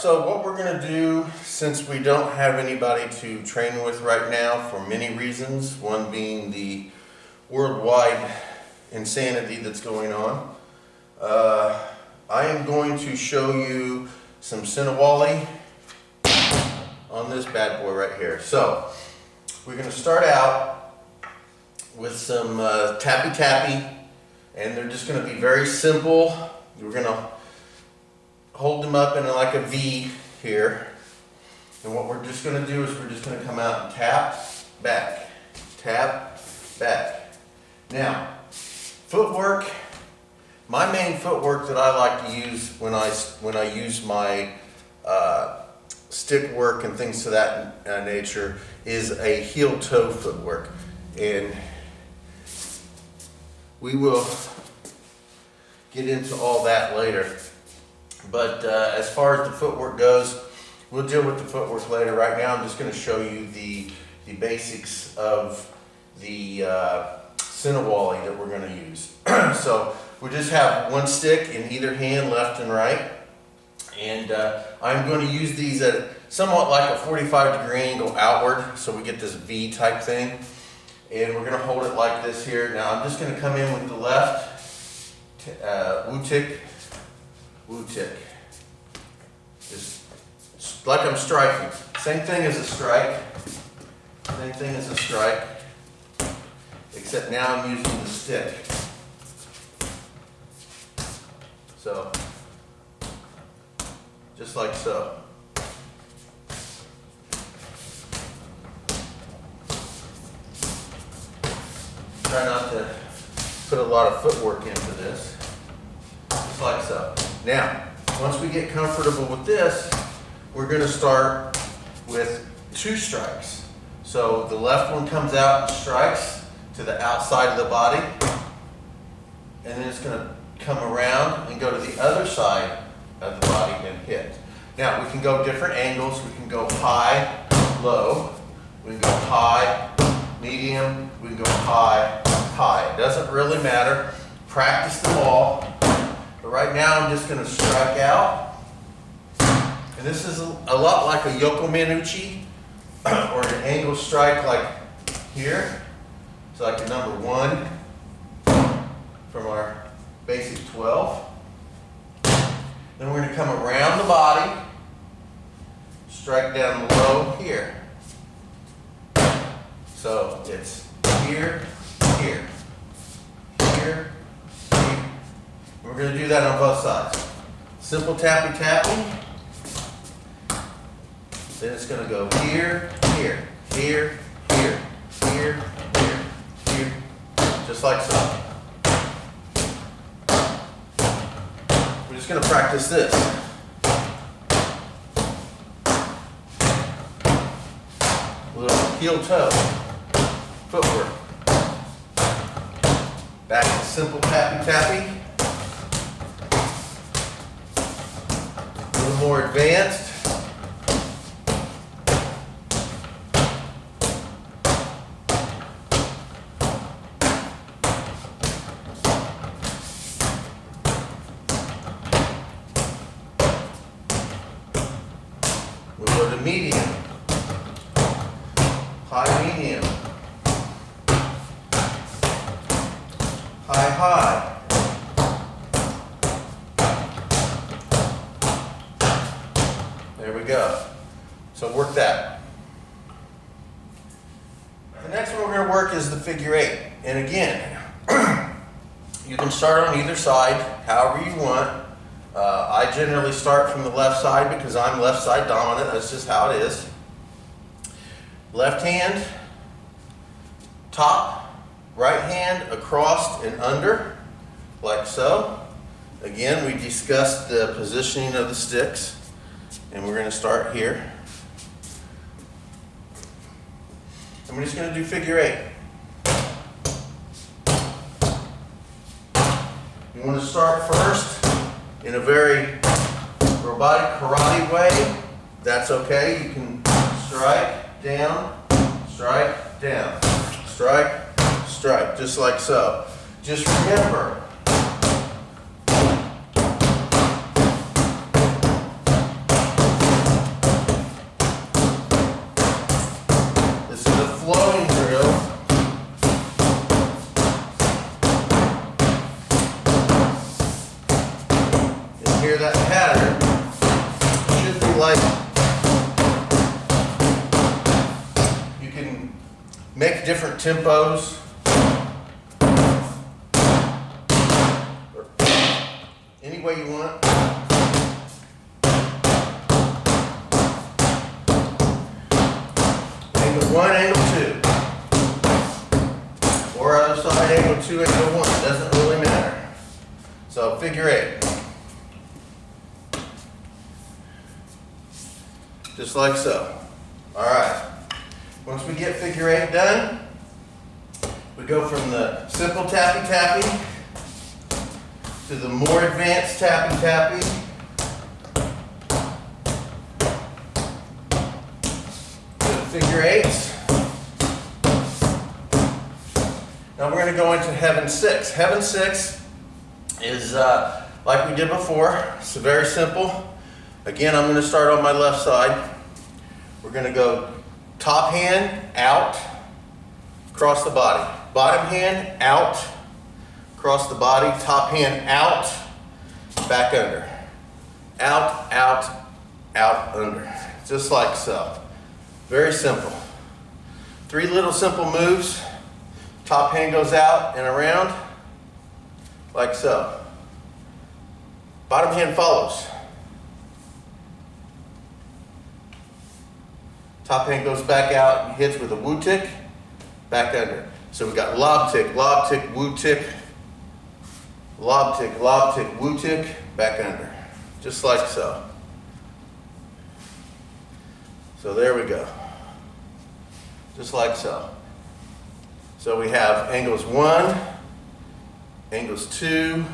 So what we're going to do, since we don't have anybody to train with right now for many reasons, one being the worldwide insanity that's going on, I am going to show you some Sinawalli on this bad boy right here. So we're going to start out with some tappy tappy, and they're just going to be very simple. We're going to hold them up in like a V here, and what we're just going to do is we're just going to come out and tap back, tap back. Now, footwork. My main footwork that I like to use when I use my stick work and things of that nature is a heel toe footwork, and we will get into all that later. But as far as the footwork goes, we'll deal with the footwork later. Right now I'm just going to show you the basics of the Sinawalli that we're going to use. So we just have one stick in either hand, left and right. And I'm going to use these at somewhat like a 45-degree angle outward, so we get this V type thing. And we're going to hold it like this here. Now I'm just going to come in with the left, woo-tick, woo-tick. Just like I'm striking. Same thing as a strike. Same thing as a strike. Except now I'm using the stick. So, just like so. Try not to put a lot of footwork into this. Just like so. Now, once we get comfortable with this, we're going to start with two strikes. So the left one comes out and strikes to the outside of the body, and then it's going to come around and go to the other side of the body and hit. Now we can go different angles. We can go high, low. We can go high, medium. We can go high, high. It doesn't really matter. Practice them all. But right now I'm just going to strike out. And this is a lot like a Yoko Manucci or an angle strike like here. It's like a number 1 from our basic 12. Then we're going to come around the body, strike down low here. So it's here, here, here, here. We're going to do that on both sides. Simple tappy tapping. Then it's going to go here, here, here, here, here, here, here, just like so. We're just going to practice this. A little heel toe footwork. Back to simple tappy tappy. A little more advanced. We'll go to medium, high medium, high high. There we go. So work that. The next one we're going to work is the figure 8. And again, you can start on either side, however you want. I generally start from the left side because I'm left side dominant. That's just how it is. Left hand, top, right hand across and under, like so. Again, we discussed the positioning of the sticks, and we're going to start here. And we're just going to do figure 8. You want to start first in a very robotic karate way. That's okay. You can strike down, strike down, strike, strike, just like so. Just remember, like you can make different tempos. Or any way you want. Angle 1, angle 2. Or other side, angle 2, angle 1. Doesn't really matter. So figure 8. Just like so. All right. Once we get figure 8 done, we go from the simple tappy tappy to the more advanced tappy tappy to the figure 8s. Now we're going to go into heaven 6. Heaven 6 is like we did before. It's very simple. Again, I'm going to start on my left side. We're going to go top hand out, across the body. Bottom hand out, across the body. Top hand out, back under. Out, out, out, under. Just like so. Very simple. 3 little simple moves. Top hand goes out and around, like so. Bottom hand follows. Top hand goes back out and hits with a woo tick, back under. So we got lob tick, woo tick, lob tick, woo tick, back under. Just like so. So there we go. Just like so. So we have angles 1, angles 2,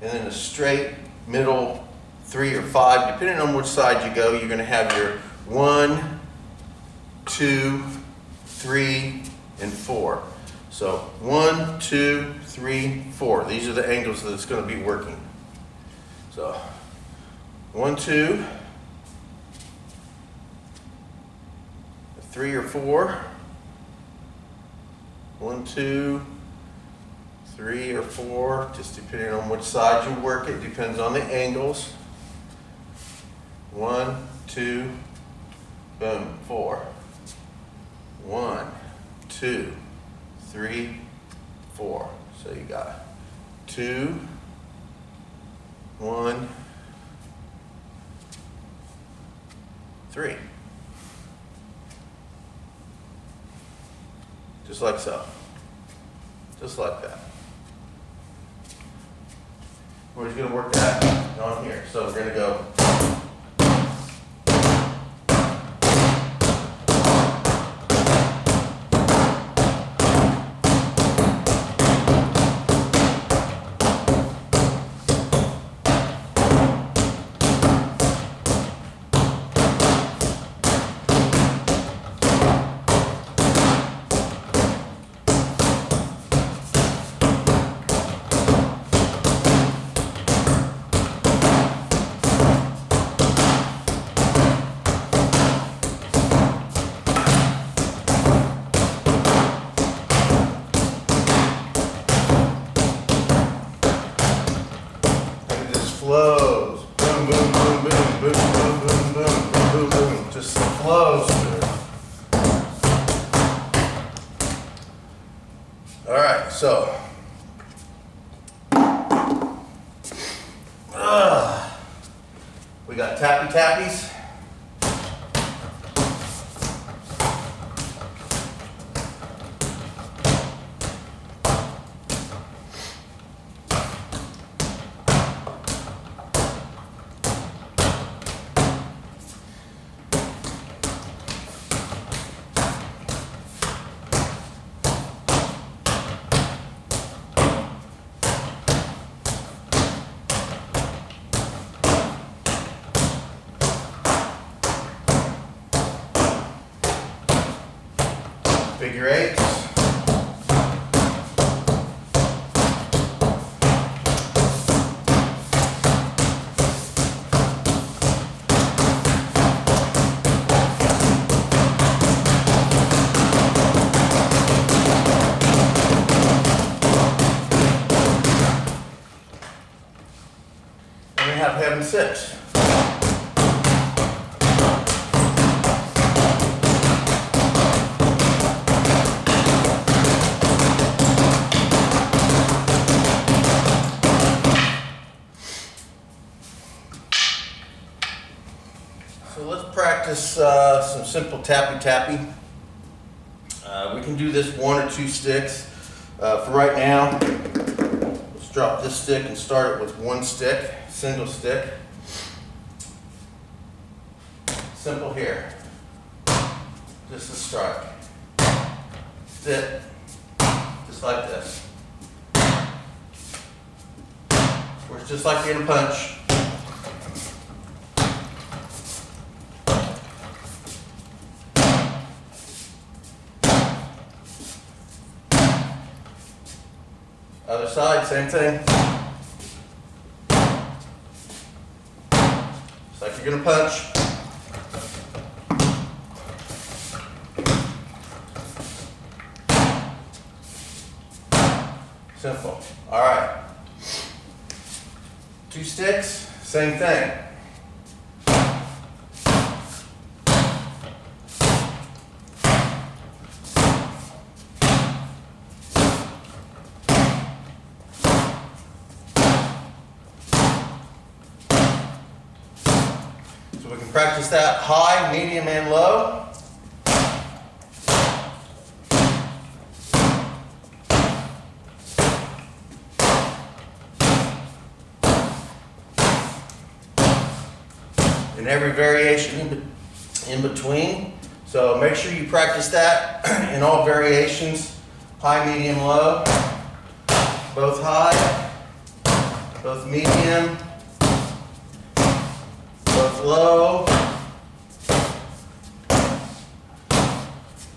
and then a straight middle 3 or 5, depending on which side you go. You're going to have your 1, 2, 3, and 4. So 1, 2, 3, 4. These are the angles that it's going to be working. So 1, 2, 3 or 4. 1, 2, 3 or 4, just depending on which side you work it, depends on the angles. 1, 2, boom, 4. 1, 2, 3, 4. So you got 2, 1, 3. Just like so. Just like that. We're just going to work that on here. So we're going to go. Flows. Boom, boom, boom, boom, boom, boom, boom, boom, boom, boom. Just flows through. All right, so. We got tappy tappies. Figure 8s. And we have heaven 6. So let's practice some simple tappy-tappy. We can do this 1 or 2 sticks. For right now, let's drop this stick and start it with 1 stick, single stick. Simple here. Just a strike. Sit, just like this. Works just like you're in a punch. Other side, same thing. Just like you're gonna punch. Simple. All right. 2 sticks, same thing. So we can practice that high, medium, and low. And every variation in between. So make sure you practice that in all variations. High, medium, low. Both high, both medium, both low.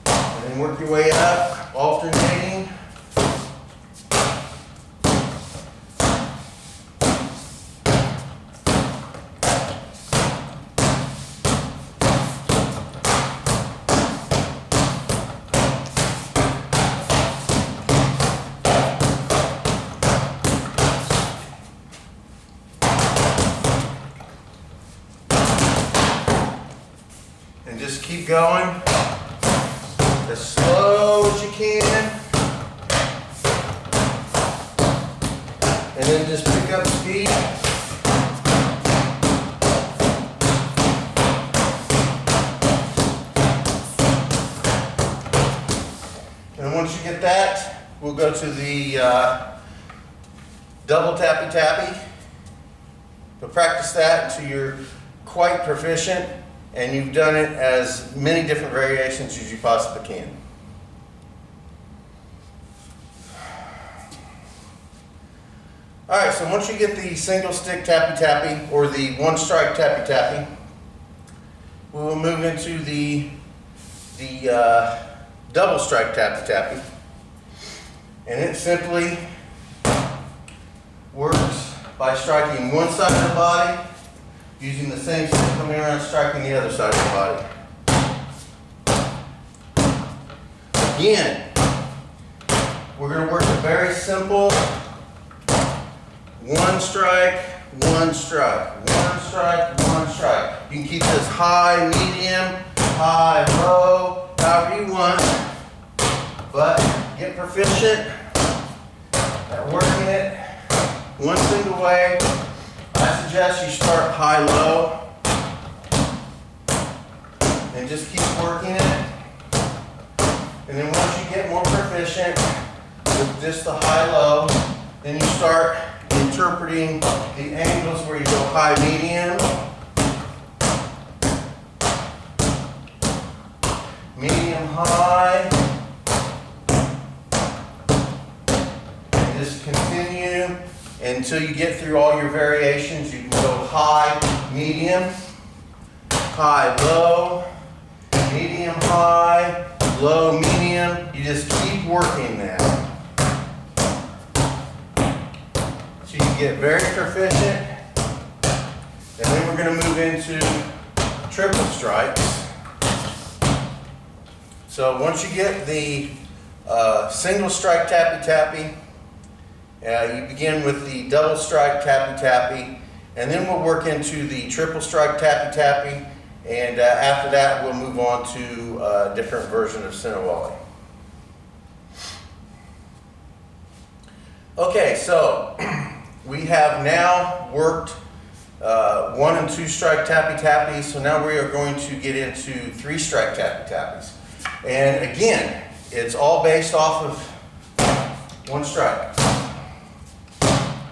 And then work your way up, alternating. And just keep going as slow as you can. And then just pick up speed. And once you get that, we'll go to the double tappy-tappy. So practice that until you're quite proficient. And you've done it as many different variations as you possibly can. All right, so once you get the single stick tappy-tappy or the 1 strike tappy-tappy, we will move into the double strike tappy-tappy. And it simply works by striking one side of the body, using the same stick coming around, striking the other side of the body. Again, we're going to work a very simple 1 strike, 1 strike, 1 strike, 1 strike. You can keep this high, medium, high, low, however you want, but get proficient at working it one single way. I suggest you start high-low and just keep working it. And then once you get more proficient with just the high-low, then you start interpreting the angles where you go high-medium, medium-high, and just continue until you get through all your variations. You can go high, medium, high, low, medium, high, low, medium. You just keep working that. So you get very proficient. And then we're going to move into triple strikes. So once you get the single strike tappy-tappy, you begin with the double strike tappy-tappy, and then we'll work into the triple strike tappy-tappy, and after that we'll move on to a different version of Sinawalli. Okay, so we have now worked 1 and 2 strike tappy tappies. So now we are going to get into 3 strike tappy tappies. And again, it's all based off of 1 strike.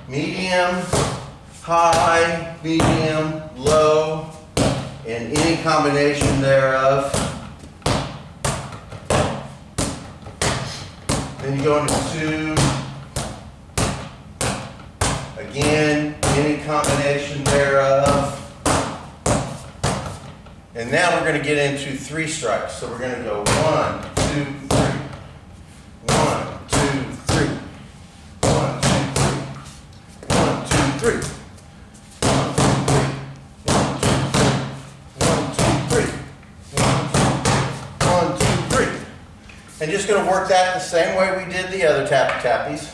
Medium, high, medium, low, and any combination thereof. Then you go into 2. Again, any combination thereof. And now we're going to get into 3 strikes. So we're going to go 1, 2, 3. 1, 2, 3. 1, 2, 3. 1, 2, 3. 1, 2, 3. And just going to work that the same way we did the other tappy tappies.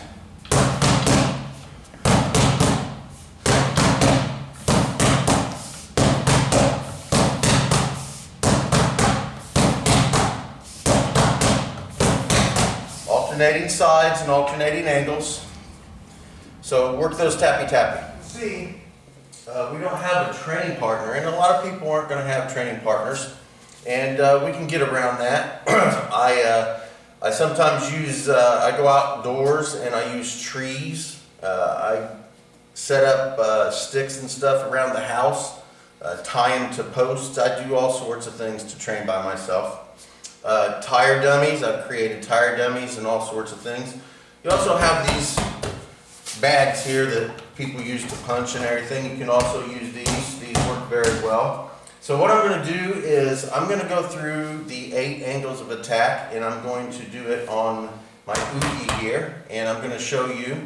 Alternating sides and alternating angles. So work those tappy tappy. See, we don't have a training partner, and a lot of people aren't going to have training partners, and we can get around that. I sometimes use, I go outdoors and I use trees. I set up sticks and stuff around the house, tie them to posts. I do all sorts of things to train by myself. Tire dummies, I've created tire dummies and all sorts of things. You also have these bags here that people use to punch and everything. You can also use these. These work very well. So what I'm going to do is I'm going to go through the 8 angles of attack, and I'm going to do it on my uke here, and I'm going to show you.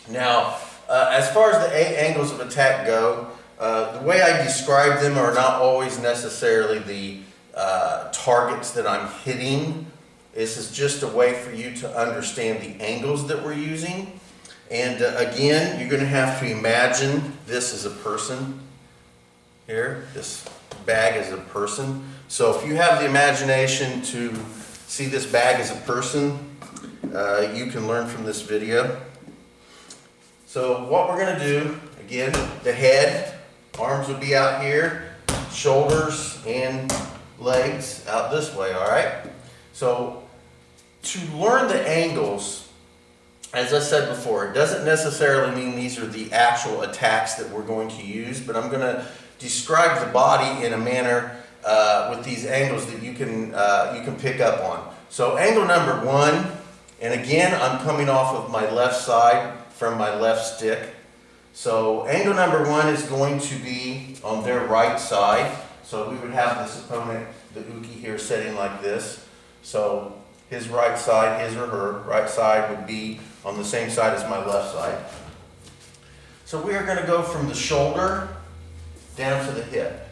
Now, as far as the 8 angles of attack go, the way I describe them are not always necessarily the targets that I'm hitting. This is just a way for you to understand the angles that we're using. And again, you're going to have to imagine this as a person here. This bag as a person. So if you have the imagination to see this bag as a person, you can learn from this video. So what we're going to do, again, the head, arms will be out here, shoulders and legs out this way, all right? So to learn the angles, as I said before, it doesn't necessarily mean these are the actual attacks that we're going to use, but I'm going to describe the body in a manner with these angles that you can pick up on. So angle number 1, and again, I'm coming off of my left side from my left stick. So angle number 1 is going to be on their right side. So we would have this opponent, the uke here, sitting like this. So his right side, his or her right side, would be on the same side as my left side. So we are going to go from the shoulder down to the hip,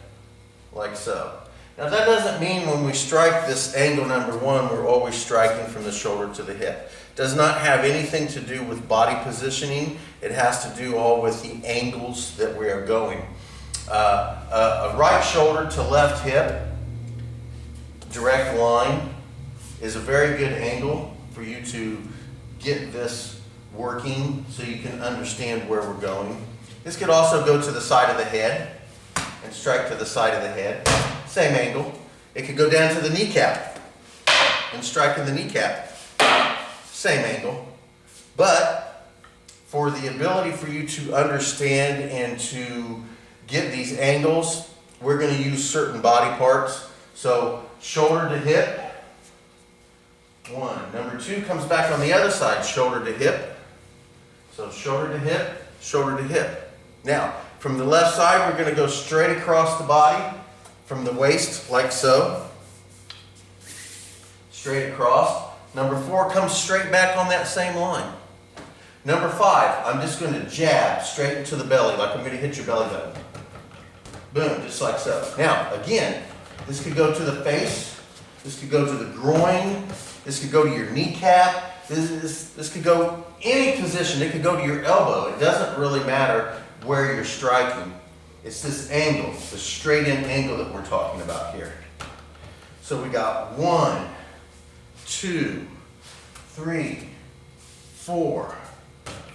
like so. Now that doesn't mean when we strike this angle number 1, we're always striking from the shoulder to the hip. It does not have anything to do with body positioning. It has to do all with the angles that we are going. A right shoulder to left hip, direct line, is a very good angle for you to get this working so you can understand where we're going. This could also go to the side of the head and strike to the side of the head. Same angle. It could go down to the kneecap and strike in the kneecap. Same angle. But for the ability for you to understand and to get these angles, we're going to use certain body parts. So shoulder to hip. 1. Number 2 comes back on the other side, shoulder to hip. So shoulder to hip, shoulder to hip. Now, from the left side, we're going to go straight across the body from the waist, like so. Straight across. Number 4 comes straight back on that same line. Number 5, I'm just going to jab straight into the belly, like I'm going to hit your belly button. Boom, just like so. Now, again, this could go to the face. This could go to the groin. This could go to your kneecap. This could go any position. It could go to your elbow. It doesn't really matter where you're striking. It's this angle, the straight in angle that we're talking about here. So we got 1, 2, 3, 4,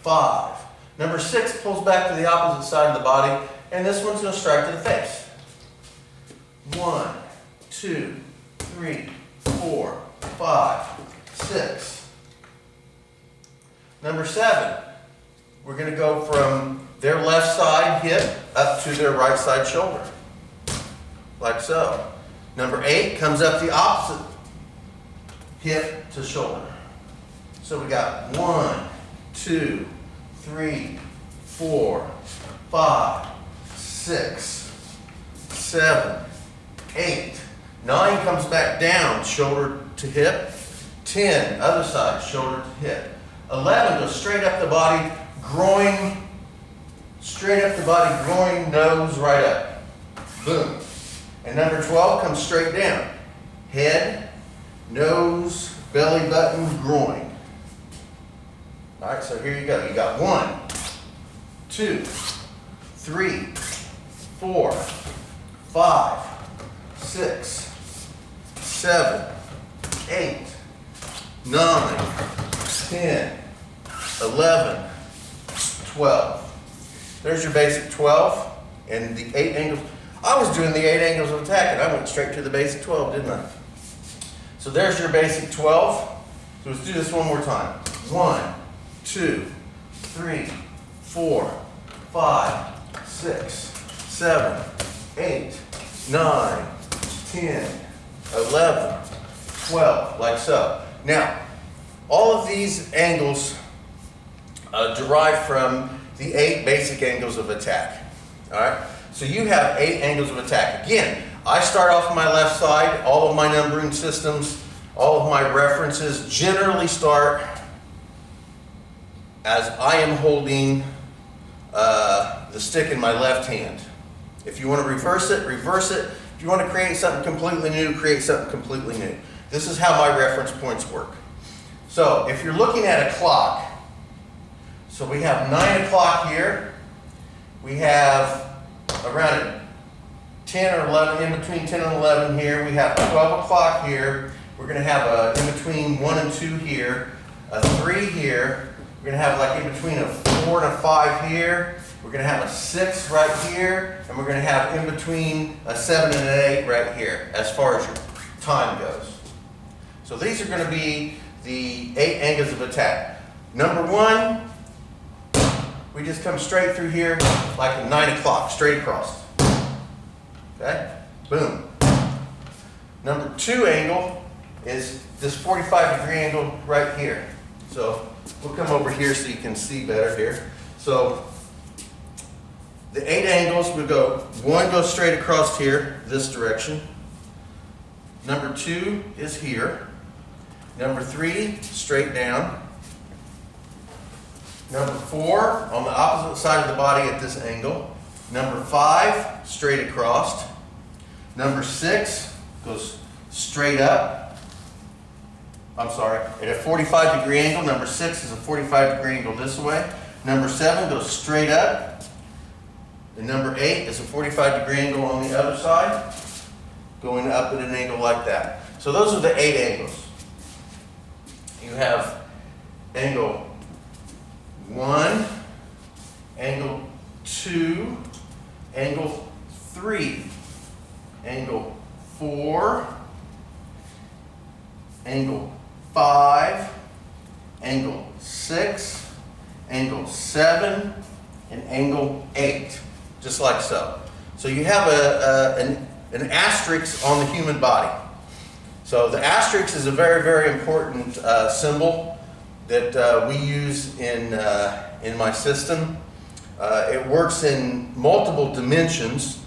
5. Number 6 pulls back to the opposite side of the body and this one's going to strike to the face. 1, 2, 3, 4, 5, 6. Number 7, we're going to go from their left side hip up to their right side shoulder, like so. Number 8 comes up the opposite hip to shoulder. So we got 1, 2, 3, 4, 5, 6, 7, 8. 9 comes back down, shoulder to hip. 10, other side, shoulder to hip. 11 goes straight up the body, groin, nose right up. Boom. And number 12 comes straight down. Head, nose, belly button, groin. All right, so here you go. You got 1, 2, 3, 4, 5, 6, 7, 8, 9, 10, 11, 12. There's your basic 12 and the 8 angles. I was doing the 8 angles of attack and I went straight to the basic 12, didn't I? So there's your basic 12. So let's do this one more time. 1, 2, 3, 4, 5, 6, 7, 8, 9, 10, 11, 12, like so. Now, all of these angles derive from the 8 basic angles of attack. All right? So you have 8 angles of attack. Again, I start off on my left side. All of my numbering systems, all of my references generally start as I am holding the stick in my left hand. If you want to reverse it, reverse it. If you want to create something completely new, create something completely new. This is how my reference points work. So if you're looking at a clock, so we have 9 o'clock here. We have around 10 or 11, in between 10 and 11 here. We have 12 o'clock here. We're going to have a in between 1 and 2 here, a 3 here. We're going to have like in between a 4 and a 5 here. We're going to have a 6 right here, and we're going to have in between a 7 and an 8 right here, as far as your time goes. So these are going to be the 8 angles of attack. Number 1, we just come straight through here like a 9 o'clock, straight across. Okay? Boom. Number 2 angle is this 45-degree angle right here. So we'll come over here so you can see better here. So the 8 angles, we go, 1 goes straight across here, this direction. Number 2 is here. Number 3, straight down. Number 4, on the opposite side of the body at this angle. Number 5, straight across. Number 6 goes straight up. I'm sorry, at a 45-degree angle. Number 6 is a 45-degree angle this way. Number 7 goes straight up. And number 8 is a 45-degree angle on the other side, going up at an angle like that. So those are the 8 angles. You have angle 1, angle 2, angle 3, angle 4, angle 5, angle 6, angle 7, and angle 8, just like so. So you have an asterisk on the human body. So the asterisk is a very, very important symbol that we use in my system. It works in multiple dimensions.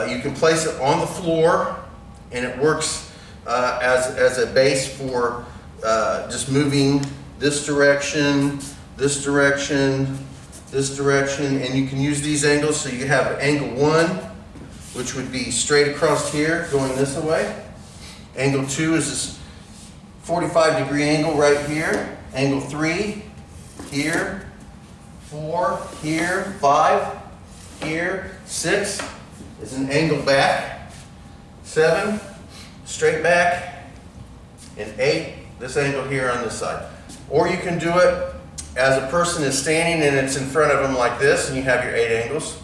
You can place it on the floor, and it works as a base for just moving this direction, this direction, this direction, and you can use these angles. So you have angle 1, which would be straight across here, going this way. Angle 2 is this 45-degree angle right here. Angle 3, here, 4, here, 5, here, 6 is an angle back, 7, straight back, and 8, this angle here on this side. Or you can do it as a person is standing and it's in front of them like this, and you have your 8 angles.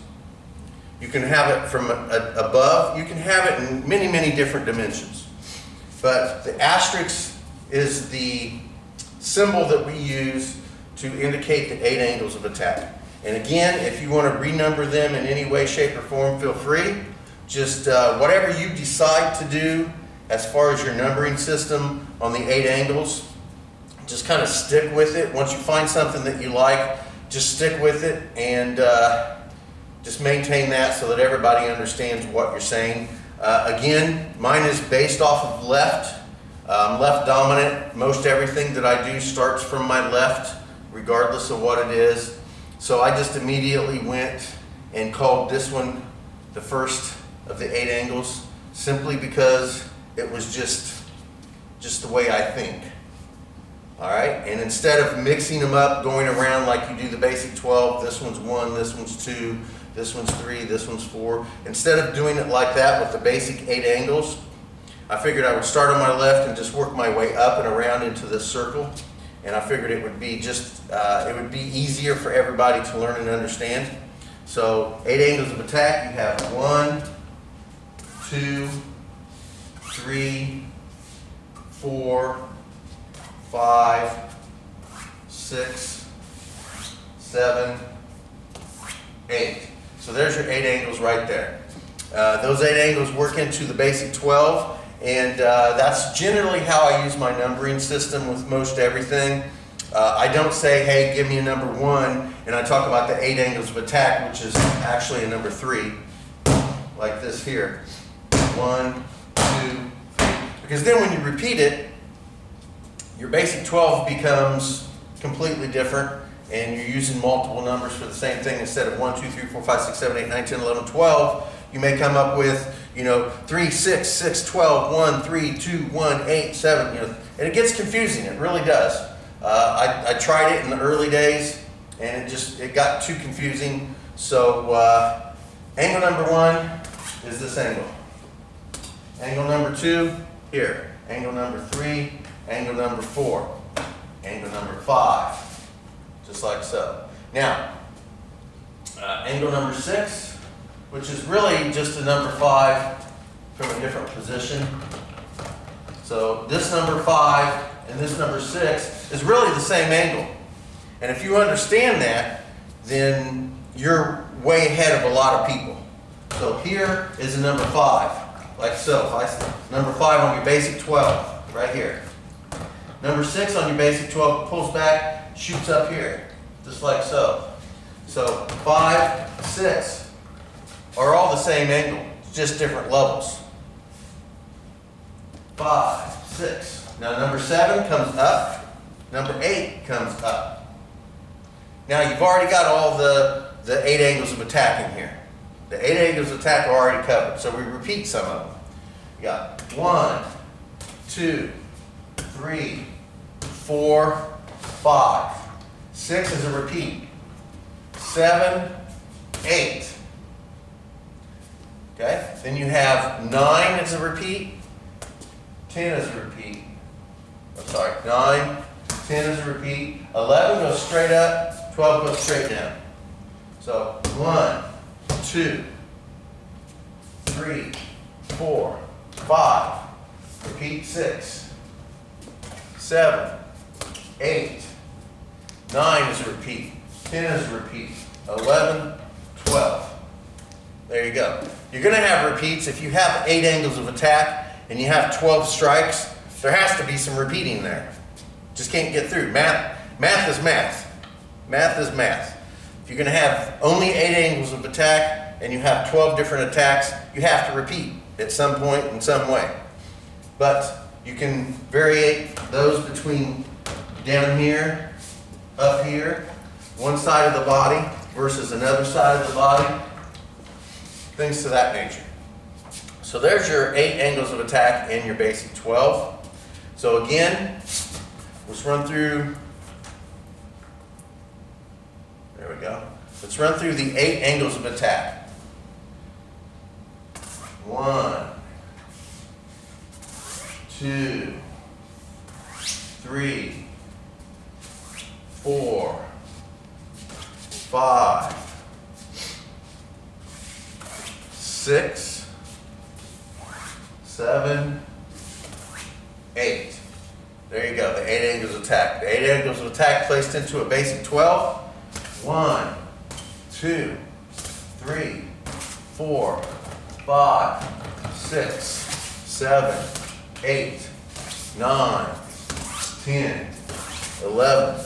You can have it from above. You can have it in many, many different dimensions. But the asterisk is the symbol that we use to indicate the 8 angles of attack. And again, if you want to renumber them in any way, shape, or form, feel free. Just whatever you decide to do as far as your numbering system on the 8 angles, just kind of stick with it. Once you find something that you like, just stick with it and just maintain that so that everybody understands what you're saying. Again, mine is based off of left. Left dominant. Most everything that I do starts from my left, regardless of what it is. So I just immediately went and called this one the first of the 8 angles, simply because it was just the way I think. All right, and instead of mixing them up, going around like you do the basic 12, this one's 1, this one's 2, this one's 3, this one's 4. Instead of doing it like that with the basic 8 angles, I figured I would start on my left and just work my way up and around into this circle. And I figured it would be it would be easier for everybody to learn and understand. So 8 angles of attack, you have 1, 2, 3, 4, 5, 6, 7, 8. So there's your 8 angles right there. Those 8 angles work into the basic 12, and that's generally how I use my numbering system with most everything. I don't say, hey, give me a number 1, and I talk about the 8 angles of attack, which is actually a number 3, like this here. 1, 2, 3. Because then when you repeat it, your basic 12 becomes completely different, and you're using multiple numbers for the same thing. Instead of 1, 2, 3, 4, 5, 6, 7, 8, 9, 10, 11, 12, you may come up with, 3, 6, 6, 12, 1, 3, 2, 1, 8, 7, and it gets confusing. It really does. I tried it in the early days, and it got too confusing. So angle number 1 is this angle. Angle number 2, here. Angle number 3, angle number 4, angle number 5, just like so. Now, angle number 6, which is really just a number 5 from a different position. So this number 5 and this number 6 is really the same angle. And if you understand that, then you're way ahead of a lot of people. So here is a number 5, like so. Number 5 on your basic 12, right here. Number 6 on your basic 12 pulls back, shoots up here, just like so. So 5, 6 are all the same angle, just different levels. 5, 6. Now number 7 comes up, number 8 comes up. Now you've already got all the 8 angles of attack in here. The 8 angles of attack are already covered, so we repeat some of them. You got 1, 2, 3, 4, 5. 6 is a repeat. 7, 8. Okay? Then you have 9 as a repeat. 10 as a repeat. I'm sorry, 9, 10 as a repeat. 11 goes straight up, 12 goes straight down. So 1, 2, 3, 4, 5. Repeat 6, 7, 8. 9 is a repeat. 10 is a repeat. 11, 12. There you go. You're going to have repeats. If you have 8 angles of attack and you have 12 strikes, there has to be some repeating there. Just can't get through. Math is math. Math is math. If you're going to have only 8 angles of attack and you have 12 different attacks, you have to repeat at some point in some way. But you can variate those between down here, up here, one side of the body versus another side of the body, things to that nature. So there's your 8 angles of attack in your basic 12. So again, let's run through, there we go. Let's run through the 8 angles of attack. 1, 2, 3, 4, 5, 6, 7, 8. There you go, the 8 angles of attack. The 8 angles of attack placed into a basic 12. 1, 2, 3, 4, 5, 6, 7, 8, 9, 10, 11,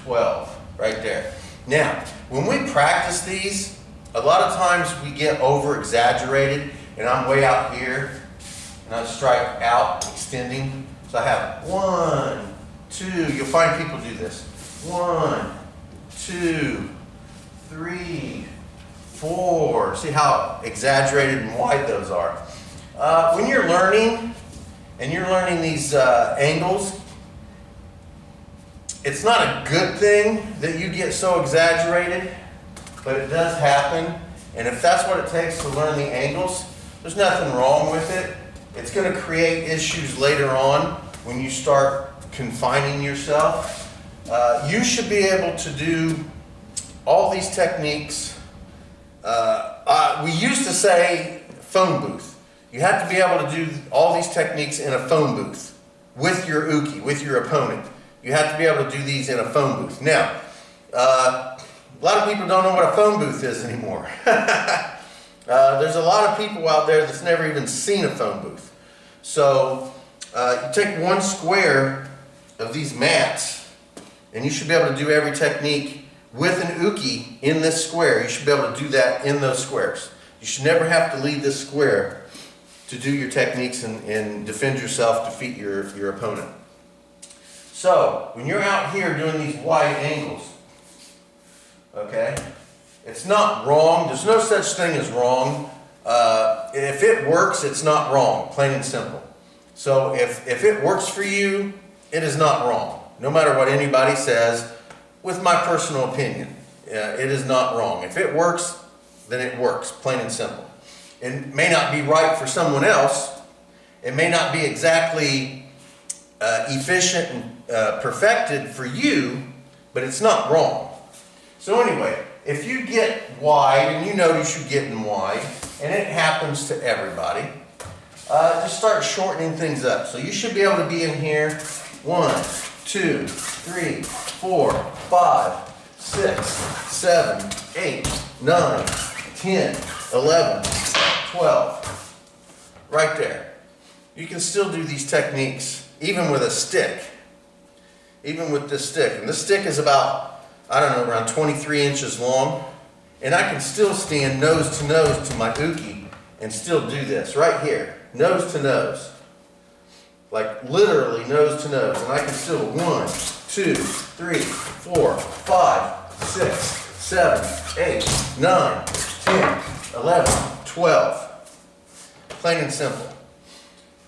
12. Right there. Now, when we practice these, a lot of times we get over exaggerated, and I'm way out here, and I strike out, extending. So I have 1, 2, you'll find people do this. 1, 2, 3, 4. See how exaggerated and wide those are. When you're learning, and you're learning these angles, it's not a good thing that you get so exaggerated, but it does happen. And if that's what it takes to learn the angles, there's nothing wrong with it. It's going to create issues later on when you start confining yourself. You should be able to do all these techniques. We used to say phone booth. You have to be able to do all these techniques in a phone booth with your uke, with your opponent. You have to be able to do these in a phone booth. Now, a lot of people don't know what a phone booth is anymore. There's a lot of people out there that's never even seen a phone booth. So you take one square of these mats, and you should be able to do every technique with an uke in this square. You should be able to do that in those squares. You should never have to leave this square to do your techniques and defend yourself, defeat your opponent. So, when you're out here doing these wide angles, okay, it's not wrong. There's no such thing as wrong. If it works, it's not wrong, plain and simple. So, if it works for you, it is not wrong. No matter what anybody says, with my personal opinion, it is not wrong. If it works, then it works, plain and simple. It may not be right for someone else. It may not be exactly efficient and perfected for you, but it's not wrong. So anyway, if you get wide, and you notice you're getting wide, and it happens to everybody, just start shortening things up. So you should be able to be in here 1, 2, 3, 4, 5, 6, 7, 8, 9, 10, 11, 12. Right there. You can still do these techniques even with a stick. Even with this stick. And this stick is about, I don't know, around 23 inches long. And I can still stand nose to nose to my uke and still do this right here. Nose to nose. Like literally nose to nose. And I can still 1, 2, 3, 4, 5, 6, 7, 8, 9, 10, 11, 12. Plain and simple.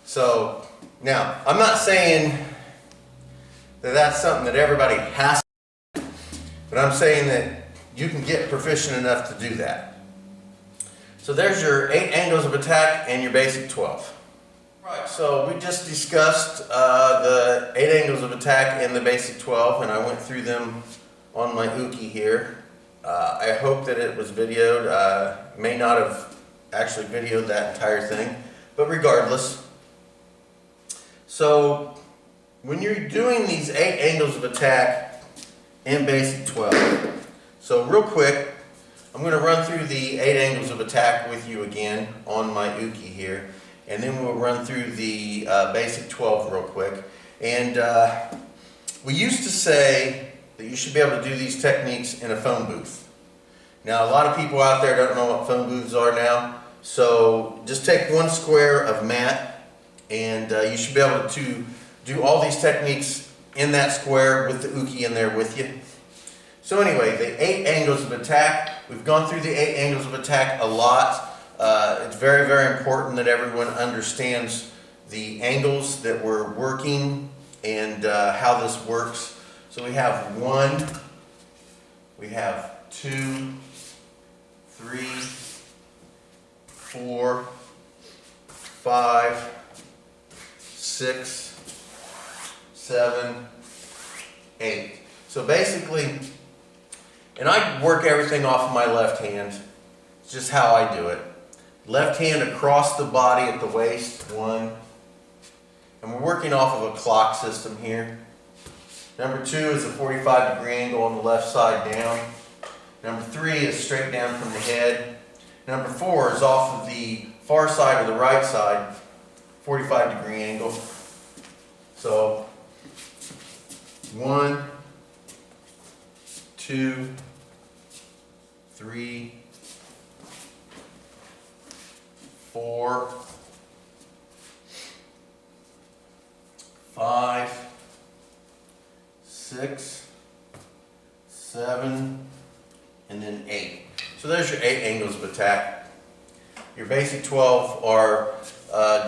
So, now, I'm not saying that that's something that everybody has to do, but I'm saying that you can get proficient enough to do that. So there's your 8 angles of attack and your basic 12. Right, so we just discussed the 8 angles of attack and the basic 12, and I went through them on my uke here. I hope that it was videoed. May not have actually videoed that entire thing, but regardless. So when you're doing these 8 angles of attack and basic 12, so real quick, I'm going to run through the 8 angles of attack with you again on my uke here, and then we'll run through the basic 12 real quick. And we used to say that you should be able to do these techniques in a phone booth. Now, a lot of people out there don't know what phone booths are now, so just take one square of mat, and you should be able to do all these techniques in that square with the uke in there with you. So anyway, the 8 angles of attack, we've gone through the 8 angles of attack a lot. It's very, very important that everyone understands the angles that we're working and how this works. So we have 1, we have 2, 3, 4, 5, 6, 7, 8. So basically, and I work everything off of my left hand. It's just how I do it. Left hand across the body at the waist, 1. And we're working off of a clock system here. Number 2 is a 45-degree angle on the left side down. Number 3 is straight down from the head. Number 4 is off of the far side or the right side, 45-degree angle. So 1, 2, 3, 4, 5, 6, 7, and then 8. So there's your 8 angles of attack. Your basic 12 are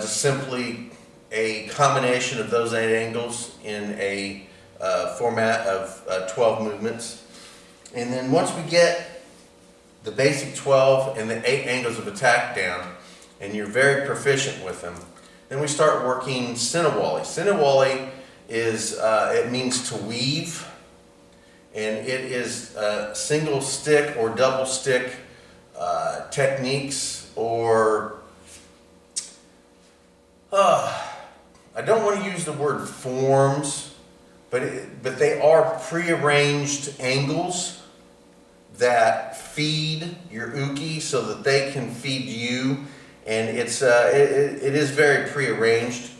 just simply a combination of those 8 angles in a format of 12 movements. And then once we get the basic 12 and the 8 angles of attack down, and you're very proficient with them, then we start working Sinawalli. Sinawalli is, it means to weave, and it is single stick or double stick techniques, or I don't want to use the word forms, but they are prearranged angles that feed your uke so that they can feed you, and it is very prearranged.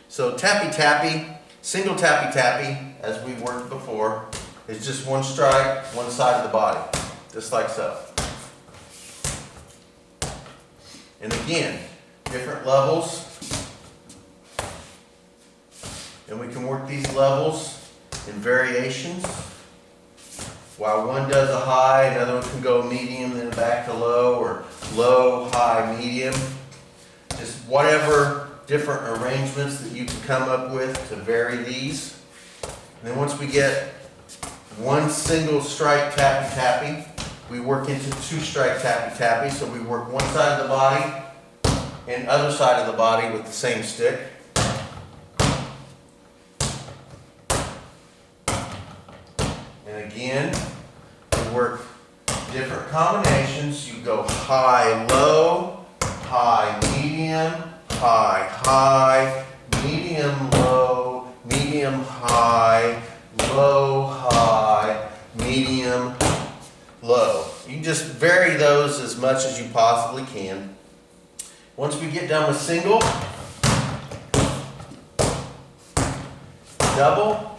So tappy tappy, single tappy tappy, as we worked before, is just one strike, one side of the body, just like so. And again, different levels. And we can work these levels in variations. While one does a high, another one can go medium, then back to low, or low, high, medium. Just whatever different arrangements that you can come up with to vary these. And then once we get one single strike tappy tappy, we work into 2 strike tappy tappy. So we work one side of the body and other side of the body with the same stick. And again, we work different combinations. You go high, low, high, medium, high, high, medium, low, medium, high, low, high, medium, low. You can just vary those as much as you possibly can. Once we get done with single, double,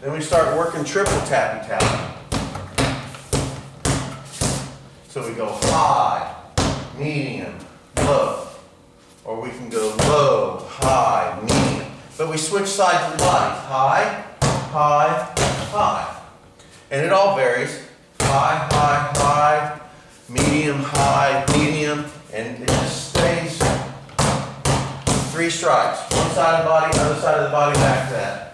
then we start working triple tappy tappy. So we go high, medium, low. Or we can go low, high, medium. But we switch sides of the bodies. High, high, high. And it all varies. High, high, high, medium, high, medium. And it just stays 3 strikes. One side of the body, other side of the body, back to that.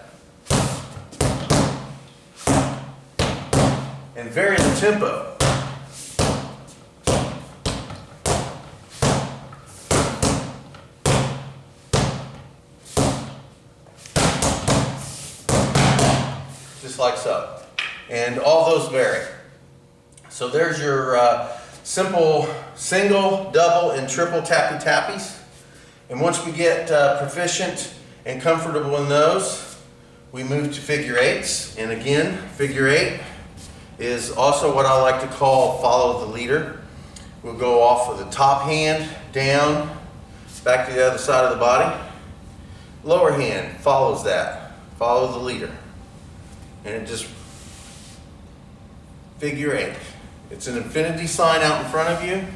And vary the tempo. Just like so. And all those vary. So there's your simple single, double, and triple tappy tappies. And once we get proficient and comfortable in those, we move to figure 8s. And again, figure 8 is also what I like to call follow the leader. We'll go off of the top hand, down, back to the other side of the body. Lower hand follows that. Follow the leader. And it just figure 8. It's an infinity sign out in front of you.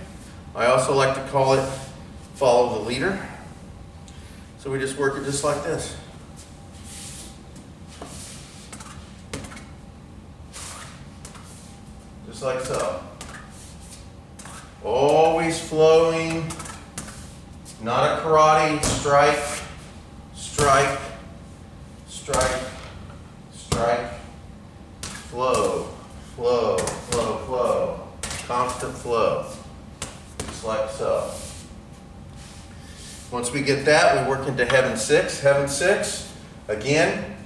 I also like to call it follow the leader. So we just work it just like this. Just like so. Always flowing, not a karate strike, strike, strike, strike, flow, flow, flow, flow, constant flow, just like so. Once we get that, we work into heaven 6. Heaven 6, again,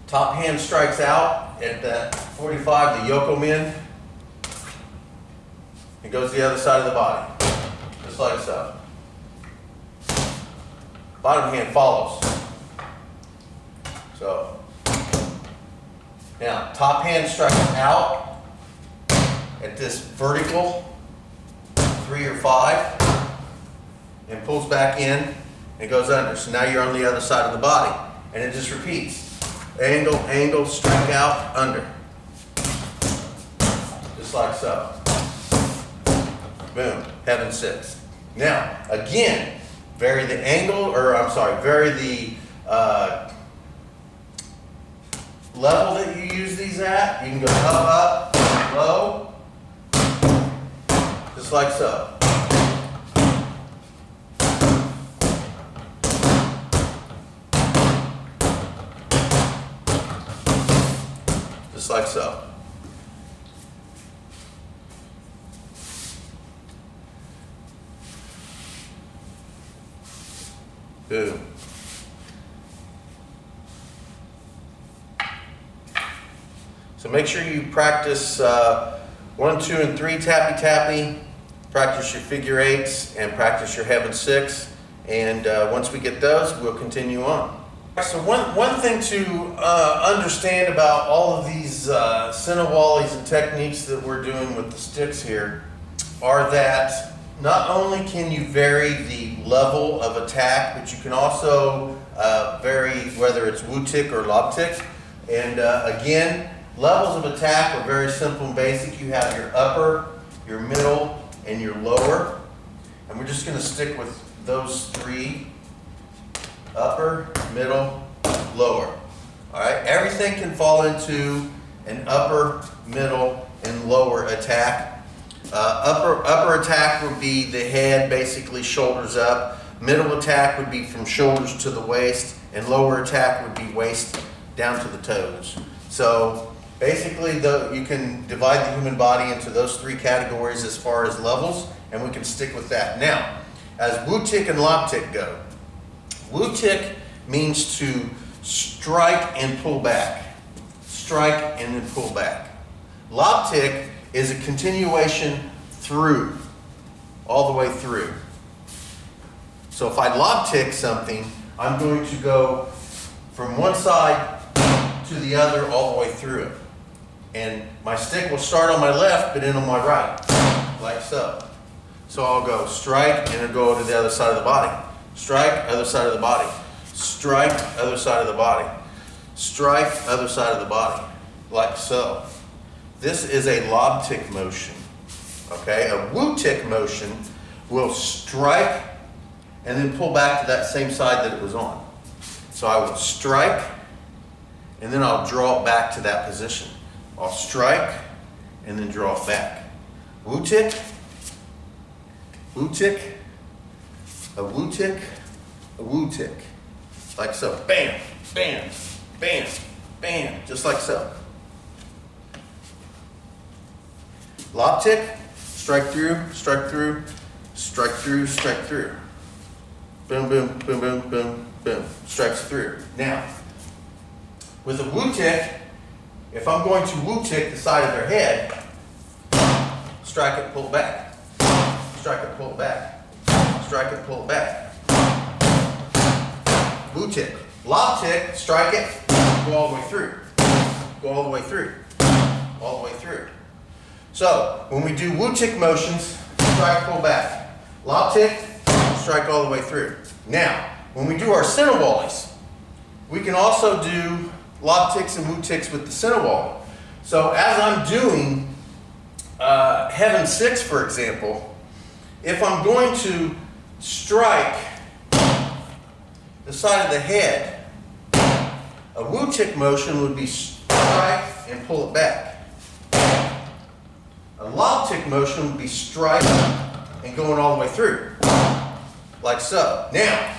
top hand strikes out at that 45, the Yoko Men. and goes to the other side of the body, just like so. Bottom hand follows. So, now top hand strikes out at this vertical 3 or 5 and pulls back in and goes under. So now you're on the other side of the body, and it just repeats. Angle, angle, strike out, under. Just like so. Boom, heaven 6. Now, again, vary the angle, or I'm sorry, vary the level that you use these at. You can go up, up, low, just like so. Just like so. Boom. So make sure you practice 1, 2, and 3 tappy tappy. Practice your figure 8s and practice your heaven 6. And once we get those, we'll continue on. So one thing to understand about all of these Sinawallis and techniques that we're doing with the sticks here are that not only can you vary the level of attack, but you can also vary whether it's Wu tick or lob tick. And again, levels of attack are very simple and basic. You have your upper, your middle, and your lower. And we're just going to stick with those 3. Upper, middle, lower. All right, everything can fall into an upper, middle, and lower attack. Upper attack would be the head, basically shoulders up. Middle attack would be from shoulders to the waist, and lower attack would be waist down to the toes. So basically, you can divide the human body into those 3 categories as far as levels, and we can stick with that. Now, as Wu tick and lob tick go, Wu tick means to strike and pull back. Strike and then pull back. Lob tick is a continuation through, all the way through. So if I lob tick something, I'm going to go from one side to the other all the way through it. And my stick will start on my left but end on my right, like so. So I'll go strike and it'll go to the other side of the body. Strike, other side of the body. Strike, other side of the body. Strike, other side of the body. Like so. This is a lob tick motion. Okay? A Wu tick motion will strike and then pull back to that same side that it was on. So I will strike and then I'll draw it back to that position. I'll strike and then draw it back. Wu tick, Wu tick, a Wu tick, a Wu tick. Like so. Bam, bam, bam, bam. Just like so. Lob tick, strike through, strike through, strike through, strike through. Boom, boom, boom, boom, boom, boom. Strikes through. Now, with a Wu tick, if I'm going to Wu tick the side of their head, strike it, pull it back. Strike it, pull it back. Strike it, pull it back. Wu tick. Lob tick, strike it, go all the way through. Go all the way through. All the way through. So, when we do Wu tick motions, strike, pull back. Lob tick, strike all the way through. Now, when we do our Sinawallis, we can also do lob ticks and Wu ticks with the Sinawalli. So, as I'm doing Heaven 6, for example, if I'm going to strike the side of the head, a Wu tick motion would be strike and pull it back. A lob tick motion would be strike and going all the way through, like so. Now,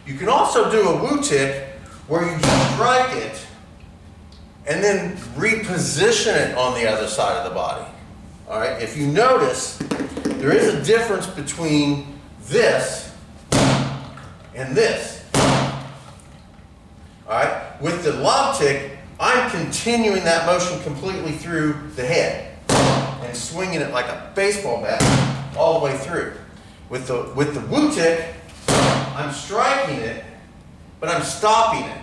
you can also do a Wu tick where you just strike it and then reposition it on the other side of the body. All right, if you notice, there is a difference between this and this. All right, with the lob tick, I'm continuing that motion completely through the head. And and swinging it like a baseball bat all the way through. With the Wu tick, I'm striking it, but I'm stopping it.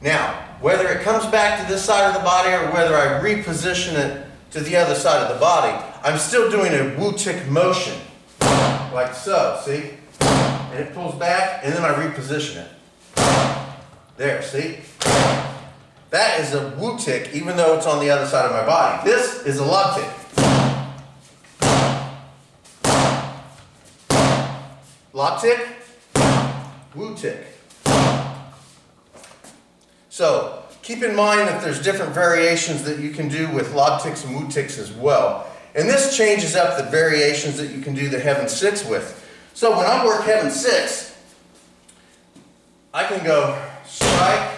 Now, whether it comes back to this side of the body or whether I reposition it to the other side of the body, I'm still doing a Wu tick motion, like so, see? And it pulls back, and then I reposition it. There, see? That is a Wu tick, even though it's on the other side of my body. This is a lob tick. Lob tick, Wu tick. So keep in mind that there's different variations that you can do with lob ticks and Wu ticks as well. And this changes up the variations that you can do the heaven six with. So when I work heaven six, I can go strike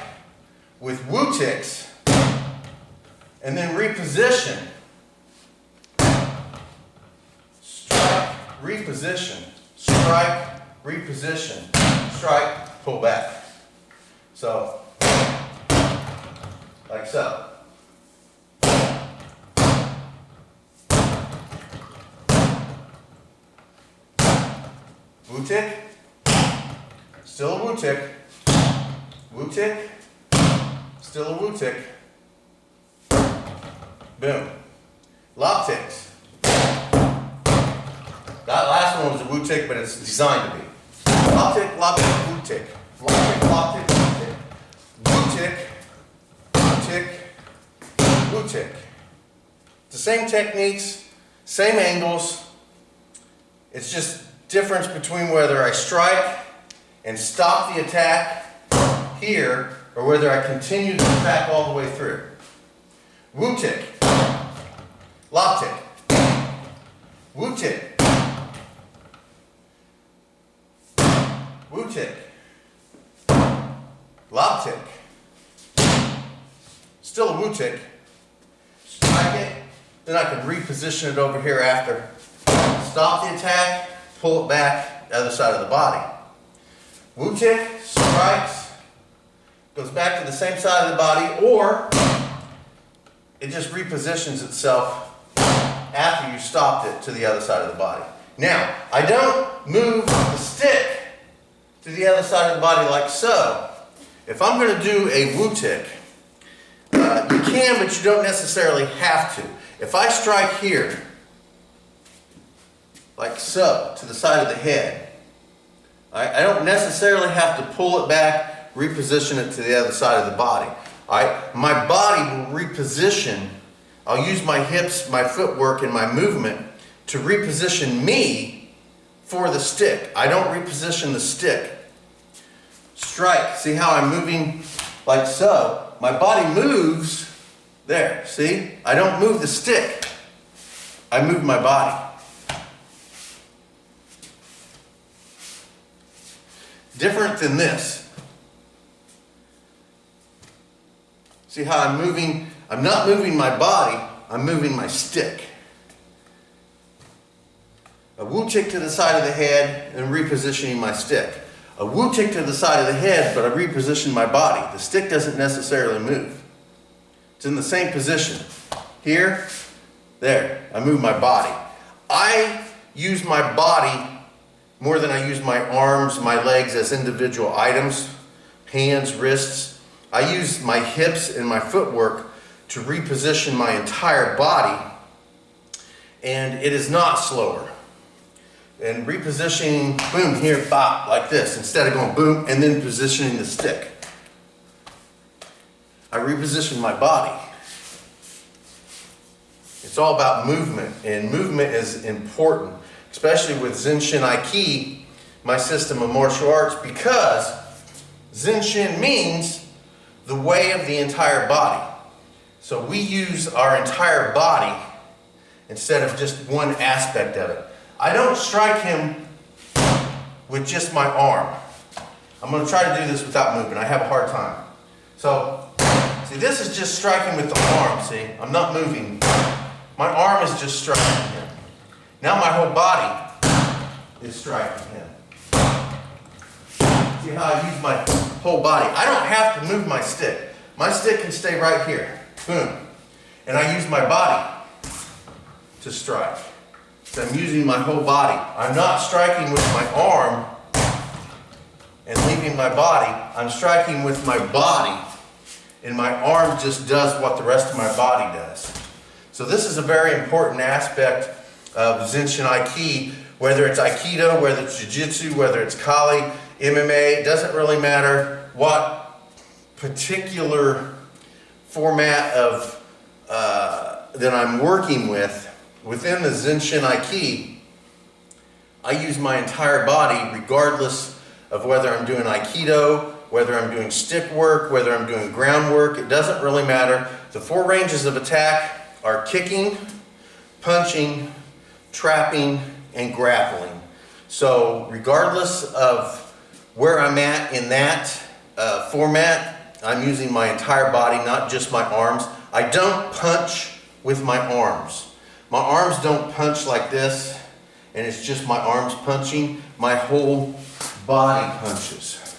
with Wu ticks and then reposition. Strike, reposition. Strike, reposition. Strike, pull back. So, like so. Wu tick, still a Wu tick, Wu tick, still a Wu tick, boom. Lob ticks. That last one was a Wu tick, but it's designed to be. Lob tick, Wu tick. Lob tick, Wu tick. Wu tick, Wu tick, Wu tick. The same techniques, same angles. It's just difference between whether I strike and stop the attack here or whether I continue the attack all the way through. Wu tick, lob tick, Wu tick, Wu tick, lob tick, still a Wu tick, strike it, then I can reposition it over here after. Stop the attack, pull it back, the other side of the body. Wu tick, strikes, goes back to the same side of the body, or it just repositions itself after you stopped it to the other side of the body. Now, I don't move the stick to the other side of the body like so. If I'm going to do a Wu tick, you can, but you don't necessarily have to. If I strike here, like so, to the side of the head, I don't necessarily have to pull it back, reposition it to the other side of the body. My body will reposition. I'll use my hips, my footwork, and my movement to reposition me for the stick. I don't reposition the stick. Strike. See how I'm moving like so? My body moves there. See? I don't move the stick. I move my body. Different than this. See how I'm moving? I'm not moving my body, I'm moving my stick. A Wu tick to the side of the head and repositioning my stick. A Wu tick to the side of the head, but I reposition my body. The stick doesn't necessarily move. It's in the same position. Here, there, I move my body. I use my body more than I use my arms, my legs as individual items, hands, wrists. I use my hips and my footwork to reposition my entire body, and it is not slower. And repositioning, boom, here, bop, like this, instead of going boom and then positioning the stick. I reposition my body. It's all about movement, and movement is important, especially with Zenshin Aiki, my system of martial arts, because Zenshin means the way of the entire body. So we use our entire body instead of just one aspect of it. I don't strike him with just my arm. I'm going to try to do this without moving. I have a hard time. So, see, this is just striking with the arm, see? I'm not moving. My arm is just striking him. Now my whole body is striking him. See how I use my whole body? I don't have to move my stick. My stick can stay right here. Boom. And I use my body to strike. So I'm using my whole body. I'm not striking with my arm and leaving my body. I'm striking with my body, and my arm just does what the rest of my body does. So this is a very important aspect of Zinshin Aiki, whether it's Aikido, whether it's Jiu-Jitsu, whether it's Kali, MMA, it doesn't really matter what particular format of that I'm working with. Within the Zinshin Aiki, I use my entire body regardless of whether I'm doing Aikido, whether I'm doing stick work, whether I'm doing ground work, it doesn't really matter. The 4 ranges of attack are kicking, punching, trapping, and grappling. So regardless of where I'm at in that format, I'm using my entire body, not just my arms. I don't punch with my arms. My arms don't punch like this, and it's just my arms punching. My whole body punches.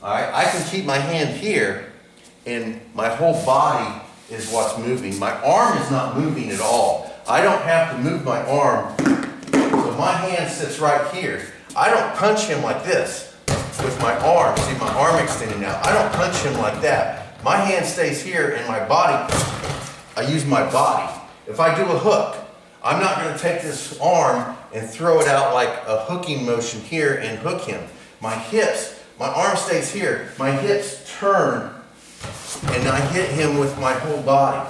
All right, I can keep my hand here, and my whole body is what's moving. My arm is not moving at all. I don't have to move my arm. So my hand sits right here. I don't punch him like this with my arm. See my arm extending out. I don't punch him like that. My hand stays here, and my body, I use my body. If I do a hook, I'm not going to take this arm and throw it out like a hooking motion here and hook him. My hips, my arm stays here. My hips turn, and I hit him with my whole body.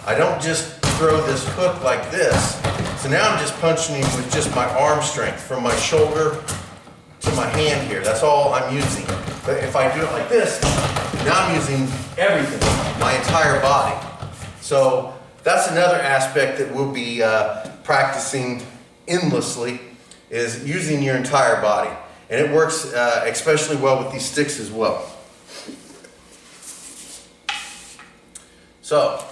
I don't just throw this hook like this. So now I'm just punching him with just my arm strength from my shoulder to my hand here. That's all I'm using. But if I do it like this, now I'm using everything, my entire body. So that's another aspect that we'll be practicing endlessly, is using your entire body. And it works especially well with these sticks as well. So,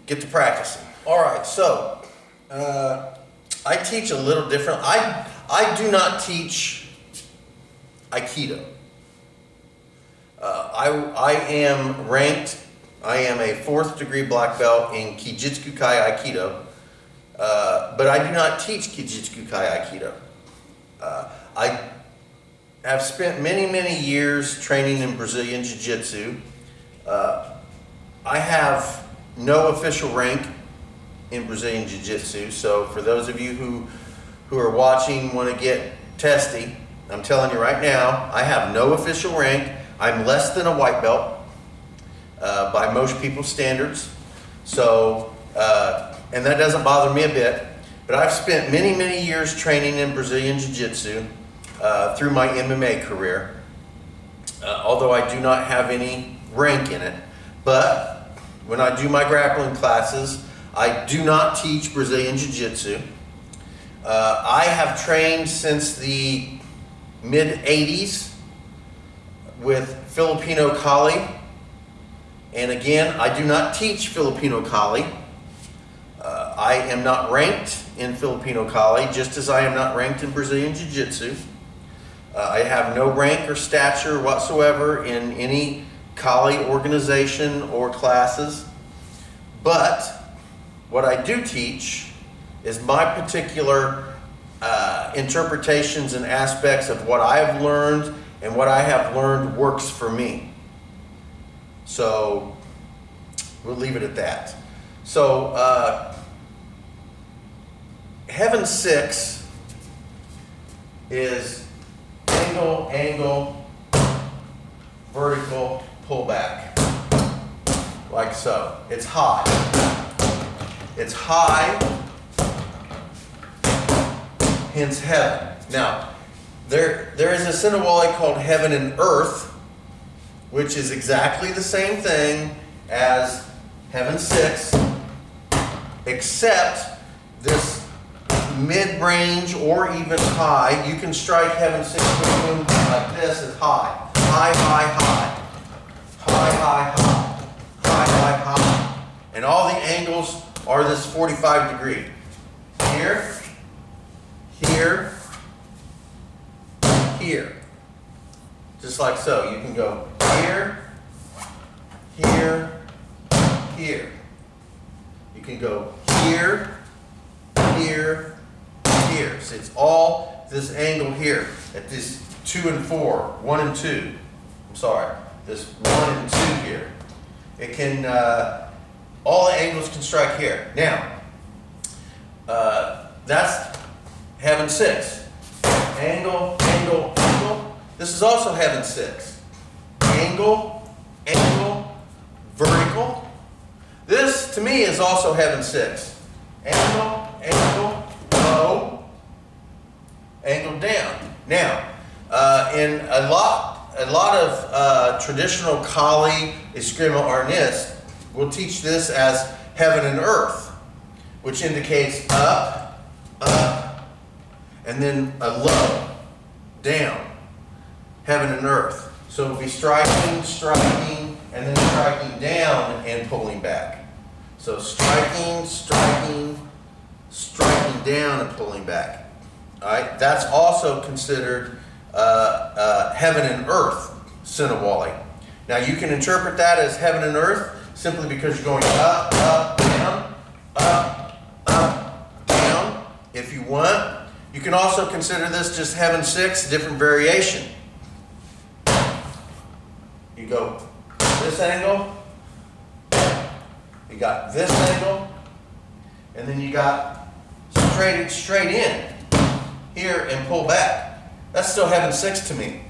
get to practicing. All right, so I teach a little different. I do not teach Aikido. I am ranked. I am a 4th degree black belt in Kijitsu Kai Aikido, but I do not teach Kijitsu Kai Aikido. I have spent many years training in Brazilian Jiu-Jitsu. I have no official rank in Brazilian Jiu-Jitsu, so for those of you who are watching, want to get testy, I'm telling you right now, I have no official rank. I'm less than a white belt. By most people's standards. So, and that doesn't bother me a bit, but I've spent many years training in Brazilian Jiu-Jitsu through my MMA career, although I do not have any rank in it. But when I do my grappling classes, I do not teach Brazilian Jiu-Jitsu. I have trained since the mid-'80s with Filipino Kali. And again, I do not teach Filipino Kali. I am not ranked in Filipino Kali, just as I am not ranked in Brazilian Jiu-Jitsu. I have no rank or stature whatsoever in any Kali organization or classes. But what I do teach is my particular interpretations and aspects of what I have learned, and what I have learned works for me. So we'll leave it at that. So Heaven 6 is angle, vertical, pull back, like so. It's high. It's high, hence heaven. Now, there is a Sinawalli called Heaven and Earth, which is exactly the same thing as Heaven 6, except this mid-range or even high. You can strike Heaven 6 like this, it's high. High. And all the angles are this 45 degree. Here, here. Just like so. You can go here. You can go here, here, here. So it's all this angle here at this 2 and 4, 1 and 2. I'm sorry, this 1 and 2 here. It can, all the angles can strike here. Now, that's heaven 6. Angle, angle, angle. This is also heaven 6. Angle, angle, vertical. This, to me, is also heaven 6. Angle, angle, low, angle down. Now, in a lot of traditional Kali Eskrima Arnis, we'll teach this as heaven and earth, which indicates up, up, and then a low, down, heaven and earth. So it'll be striking, striking, and then striking down and pulling back. So striking, striking, striking down and pulling back. All right, that's also considered heaven and earth, Sinawalli. Now you can interpret that as heaven and earth simply because you're going up, up, down, up, up, down, if you want. You can also consider this just heaven 6, different variation. You go this angle, you got this angle, and then you got straight in here and pull back. That's still heaven 6 to me.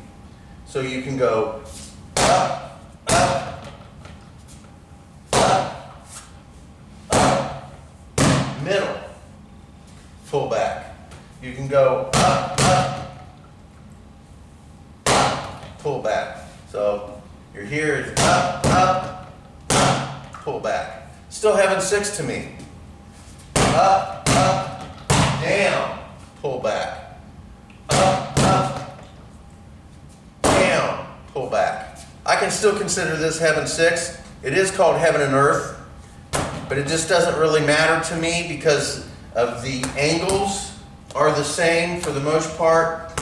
So you can go up, up, up, up, middle, pull back. You can go up, up, up, pull back. So your here is up, up, up, pull back. Still heaven 6 to me. Up, up, down, pull back. Up, up, down, pull back. I can still consider this heaven 6. It is called heaven and earth, but it just doesn't really matter to me because of the angles are the same for the most part,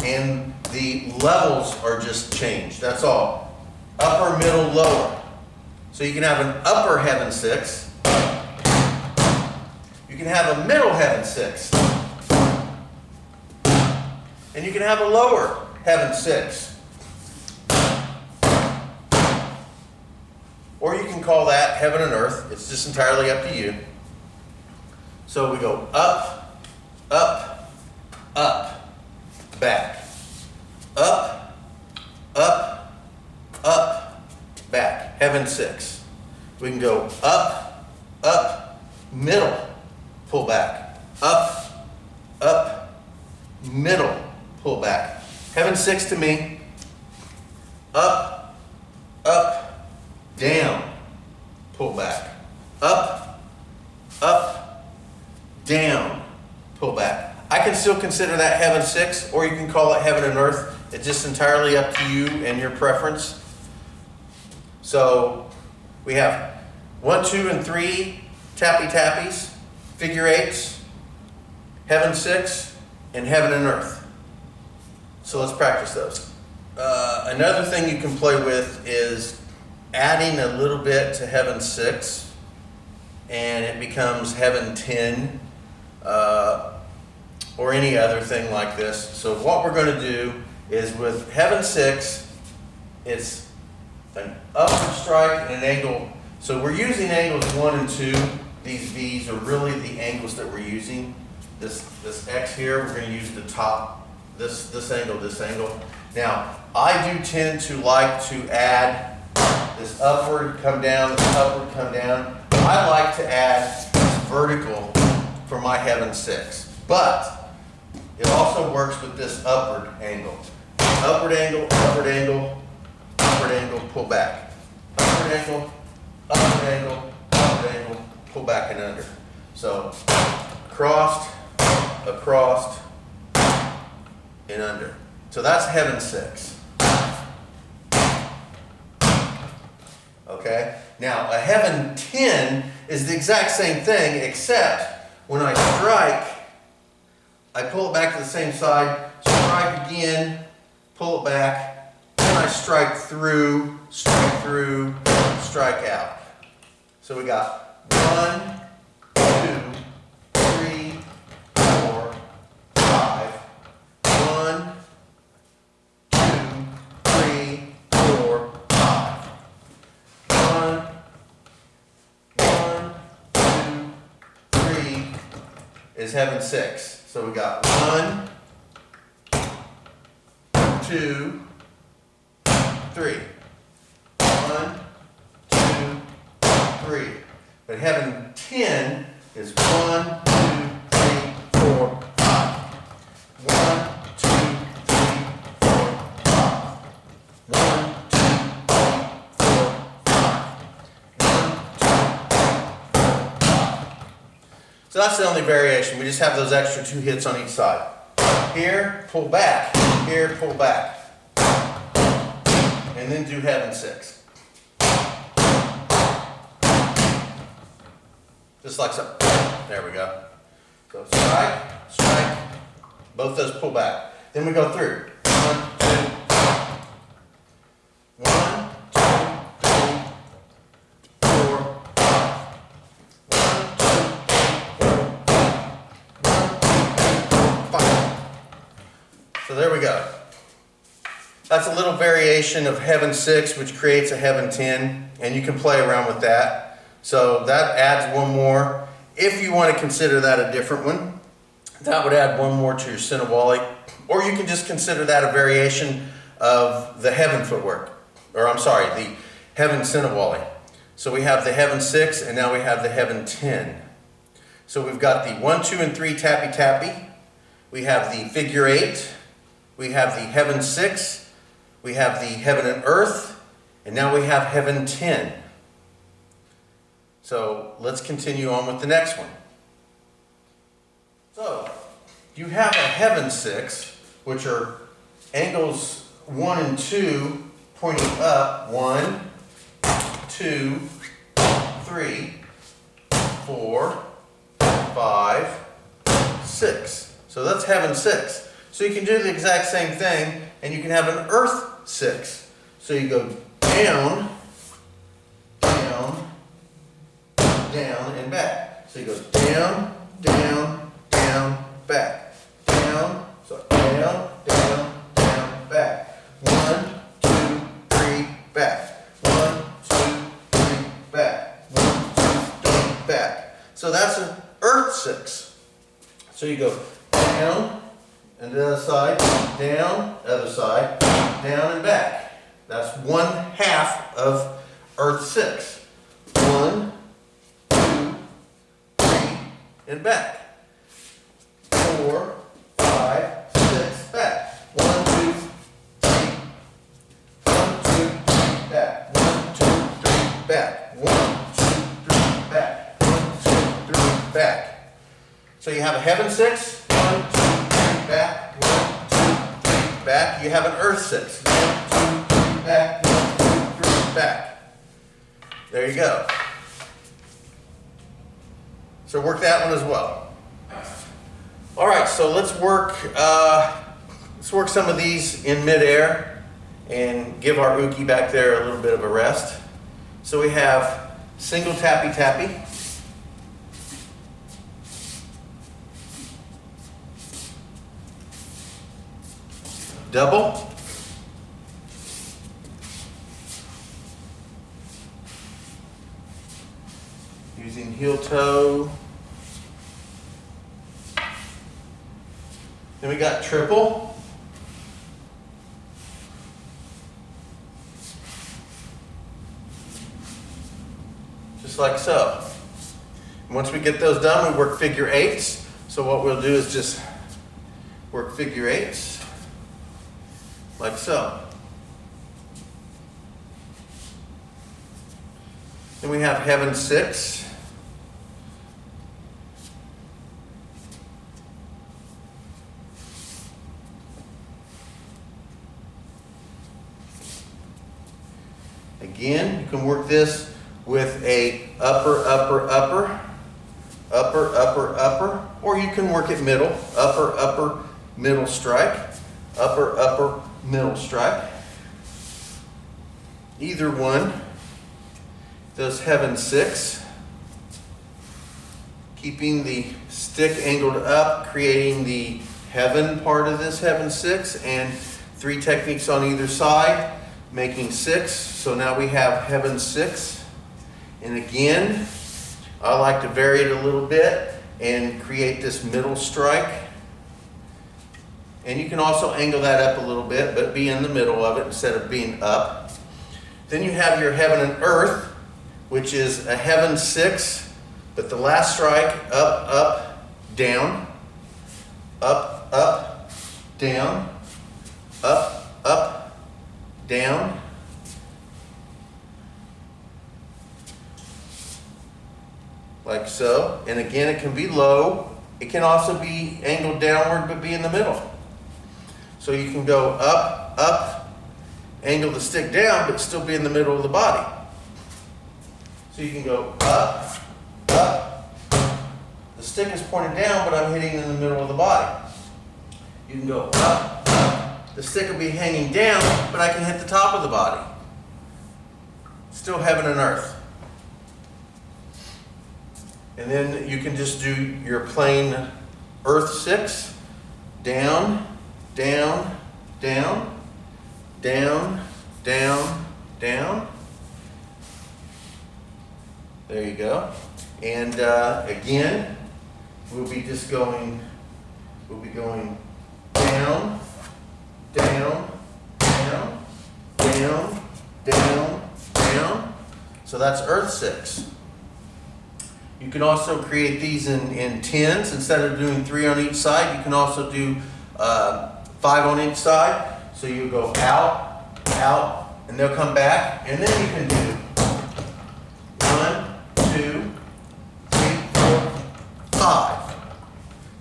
and the levels are just changed. That's all. Upper, middle, lower. So you can have an upper heaven 6. You can have a middle heaven 6. And you can have a lower heaven 6. Or you can call that heaven and earth. It's just entirely up to you. So we go up, up, up, back. Up, up, up, back. Heaven 6. We can go up, up, middle, pull back. Up, up, middle, pull back. Heaven 6 to me. Up, up, down, pull back. Up, up, down, pull back. I can still consider that heaven 6, or you can call it heaven and earth. It's just entirely up to you and your preference. So we have 1, 2, and 3 tappy-tappies, figure 8s, heaven 6, and heaven and earth. So let's practice those. Another thing you can play with is adding a little bit to heaven 6, and it becomes heaven 10, or any other thing like this. So what we're going to do is with heaven 6, it's an upward strike and an angle. So we're using angles 1 and 2. These V's are really the angles that we're using. This X here, we're going to use the top, this angle, this angle. Now, I do tend to like to add this upward, come down, this upward, come down. I like to add this vertical for my heaven 6. But it also works with this upward angle. Upward angle, upward angle, upward angle, pull back. Upward angle, upward angle, upward angle, pull back and under. So, crossed, across, and under. So that's heaven 6. Okay? Now, a heaven 10 is the exact same thing, except when I strike, I pull it back to the same side, strike again, pull it back, then I strike through, strike out. So we got 1, is heaven 6. So we got 1, 2, 3. 1, 2, 3. But heaven 10 is 1, 2, 3, 4, 5. 1, 2, 3, 4, 5. 1, 2, 3, 4, 5. 1, 2, 3, 4, 5. So that's the only variation. We just have those extra 2 hits on each side. Here, pull back. Here, pull back. And then do heaven 6. Just like so. There we go. So strike, strike. Both those pull back. Then we go through. 1, 2, 1, 2, 3, 4, 5. 1, 2, 1, 2, 5. So there we go. That's a little variation of heaven 6, which creates a heaven 10, and you can play around with that. So that adds one more. If you want to consider that a different one, that would add one more to your Sinawalli. Or you can just consider that a variation of the heaven footwork. Or I'm sorry, the heaven Sinawalli. So we have the heaven 6, and now we have the heaven 10. So we've got the 1, 2, and 3 tappy tappy. We have the figure 8. We have the heaven 6. We have the heaven and earth. And now we have heaven 10. So let's continue on with the next one. So you have a heaven 6, which are angles 1 and 2 pointing up. 1, 2, 3, 4, 5, 6. So that's heaven 6. So you can do the exact same thing, and you can have an earth 6. So you go down, down, down, and back. So you go down, down, down, back. Down, so down, down, down, back. 1, 2, 3, back. 1, 2, 3, back. 1, 2, 3, back. So that's an earth 6. So you go down, and the other side, down, other side, down, and back. That's 1/2 of earth 6. 1, 2, 3, and back. 4, 5, 6, back. 1, 2, 3. 1, 2, 3, back. 1, 2, 3, back. 1, 2, 3, back. 1, 2, 3, back. So you have a heaven 6. 1, 2, 3, back. 1, 2, 3, back. You have an earth 6. 1, 2, 3, back. 1, 2, 3, back. There you go. So work that one as well. All right, so let's work some of these in midair and give our uke back there a little bit of a rest. So we have single tappy tappy. Double. Using heel toe. Then we got triple. Just like so. And once we get those done, we work figure 8s. So what we'll do is just work figure 8s, like so. Then we have heaven 6. Again, you can work this with a upper, upper, upper, upper, upper, upper, or you can work it middle, upper, upper, middle strike, upper, upper, middle strike. Either one. Does heaven 6, keeping the stick angled up, creating the heaven part of this heaven 6, and 3 techniques on either side, making 6. So now we have heaven 6. And again, I like to vary it a little bit and create this middle strike. And you can also angle that up a little bit, but be in the middle of it instead of being up. Then you have your heaven and earth, which is a heaven 6, but the last strike, up, up, down, up, up, down, up, up, down. Like so. And again, it can be low. It can also be angled downward, but be in the middle. So you can go up, up, angle the stick down, but still be in the middle of the body. So you can go up, up. The stick is pointed down, but I'm hitting in the middle of the body. You can go up, up. The stick will be hanging down, but I can hit the top of the body. Still heaven and earth. And then you can just do your plain earth 6, down, down, down, down, down, down. There you go. And again, we'll be going down, down, down, down, down, down. So that's earth 6. You can also create these in 10s. Instead of doing 3 on each side, you can also do 5 on each side. So you go out, out, and they'll come back. And then you can do 1, 2, 3, 4, 5.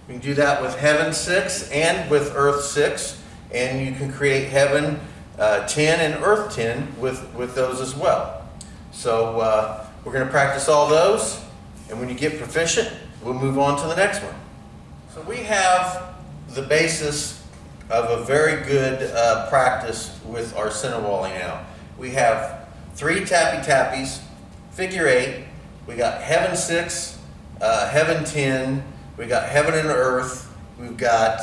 You can do that with heaven 6 and with earth 6. And you can create heaven 10 and earth 10 with those as well. So we're going to practice all those. And when you get proficient, we'll move on to the next one. So we have the basis of a very good practice with our Sinawalli now. We have 3 tappy tappies, figure 8, we got heaven 6, heaven 10, we got heaven and earth, we've got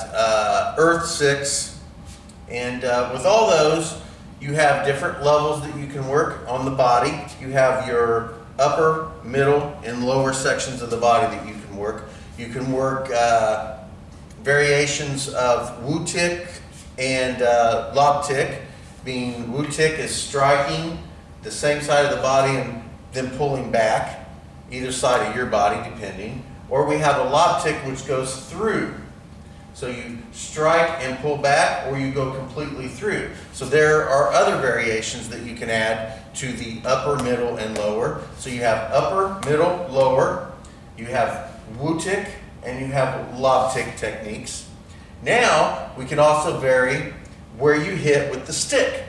earth 6, and with all those, you have different levels that you can work on the body. You have your upper, middle, and lower sections of the body that you can work. You can work variations of Wu tick and lob tick, being Wu tick is striking the same side of the body and then pulling back, either side of your body depending. Or we have a lob tick which goes through. So you strike and pull back, or you go completely through. So there are other variations that you can add to the upper, middle, and lower. So you have upper, middle, lower. You have Wu tick, and you have lob tick techniques. Now, we can also vary where you hit with the stick.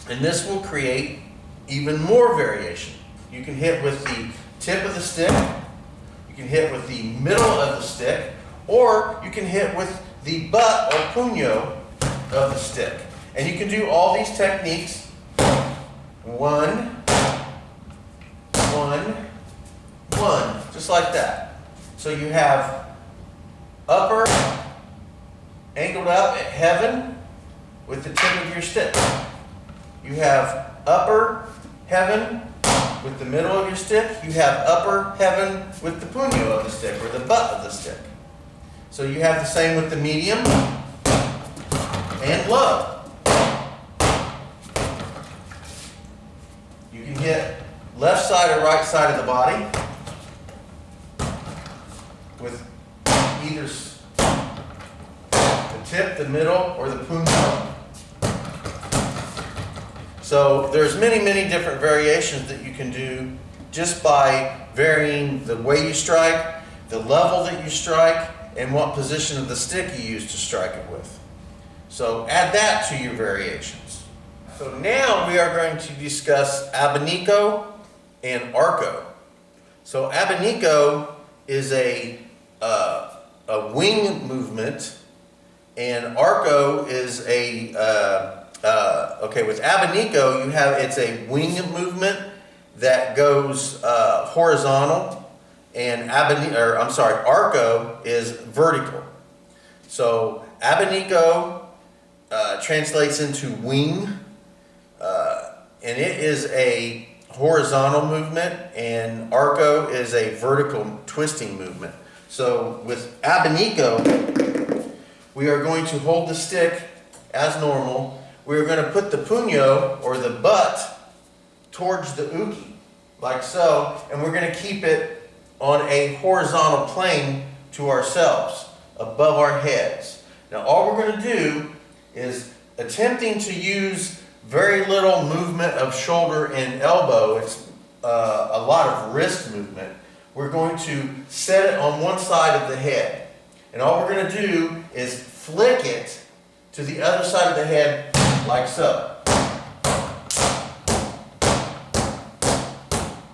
And this will create even more variation. You can hit with the tip of the stick. You can hit with the middle of the stick. Or you can hit with the butt or puño of the stick. And you can do all these techniques. 1, 1, 1, just like that. So you have upper, angled up at heaven with the tip of your stick. You have upper heaven with the middle of your stick. You have upper heaven with the puño of the stick, or the butt of the stick. So you have the same with the medium and low. You can hit left side or right side of the body with either the tip, the middle, or the puño. So there's many, many different variations that you can do just by varying the way you strike, the level that you strike, and what position of the stick you use to strike it with. So add that to your variations. So now we are going to discuss abanico and arco. So abanico is a wing movement, and arco is a with abanico it's a wing movement that goes horizontal. And arco is vertical. So abanico translates into wing, and it is a horizontal movement, and arco is a vertical twisting movement. So with abanico, we are going to hold the stick as normal. We're going to put the puño, or the butt, towards the uke, like so, and we're going to keep it on a horizontal plane to ourselves, above our heads. Now all we're going to do is attempting to use very little movement of shoulder and elbow. It's a lot of wrist movement. We're going to set it on one side of the head. And all we're going to do is flick it to the other side of the head, like so.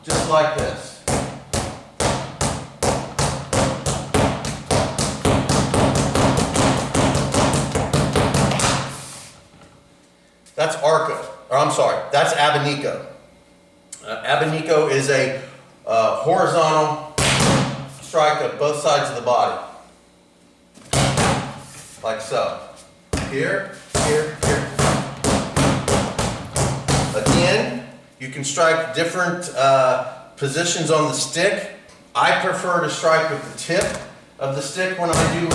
Just like this. That's arco, or I'm sorry, that's abanico. Abanico is a horizontal strike of both sides of the body. Like so. Here, here, here. Again, you can strike different positions on the stick. I prefer to strike with the tip of the stick when I do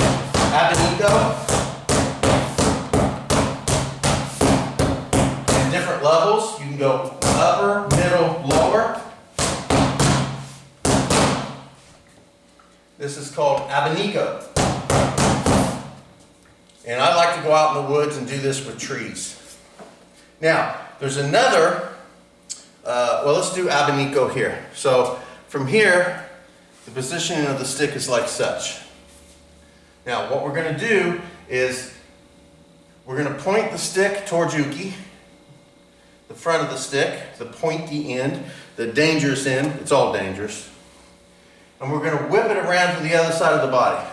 abanico. In different levels, you can go upper, middle, lower. This is called abanico. And I like to go out in the woods and do this with trees. Now, there's another, well, let's do abanico here. So from here, the positioning of the stick is like such. Now, what we're going to do is we're going to point the stick towards uke, the front of the stick, the pointy end, the dangerous end. It's all dangerous. And we're going to whip it around to the other side of the body,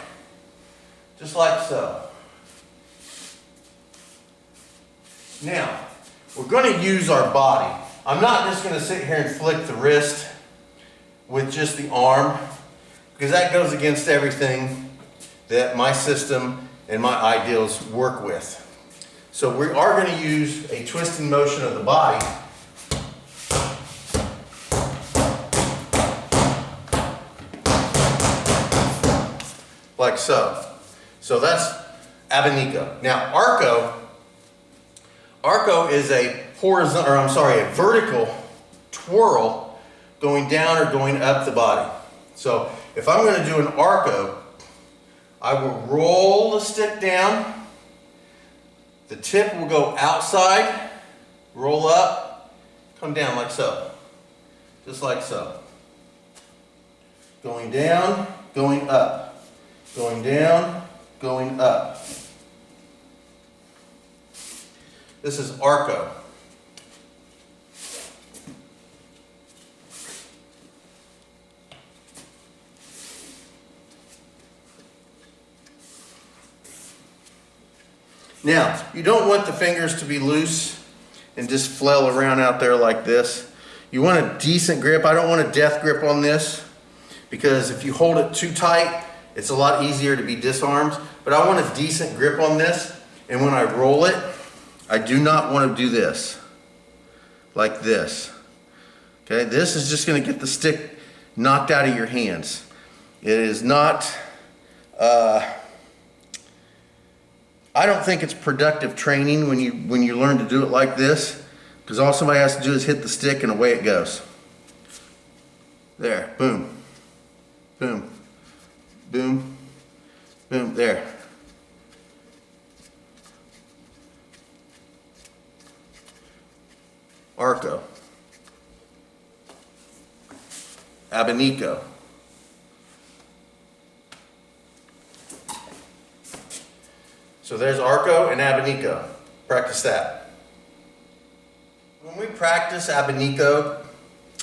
just like so. Now, we're going to use our body. I'm not just going to sit here and flick the wrist with just the arm, because that goes against everything that my system and my ideals work with. So we are going to use a twisting motion of the body. Like so. So that's abanico. Now arco is a horizontal, or I'm sorry, a vertical twirl going down or going up the body. So if I'm going to do an arco, I will roll the stick down. The tip will go outside, roll up, come down like so. Just like so. Going down, going up. Going down, going up. This is arco. Now, you don't want the fingers to be loose and just flail around out there like this. You want a decent grip. I don't want a death grip on this, because if you hold it too tight, it's a lot easier to be disarmed. But I want a decent grip on this, and when I roll it, I do not want to do this, like this. Okay, this is just going to get the stick knocked out of your hands. It is not, I don't think it's productive training when you learn to do it like this, because all somebody has to do is hit the stick and away it goes. There, boom, boom, boom, boom, there. Arco, abanico. So there's arco and abanico. Practice that. When we practice abanico,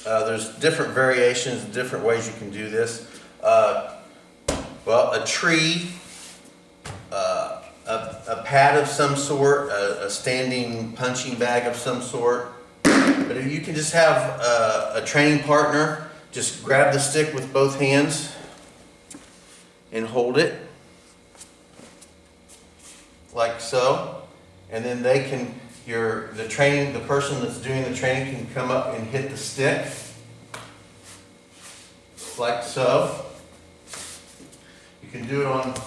there's different variations, different ways you can do this. Well, a tree, a pad of some sort, a standing punching bag of some sort. But if you can just have a training partner, just grab the stick with both hands and hold it like so, and then they can, the person that's doing the training can come up and hit the stick like so. You can do it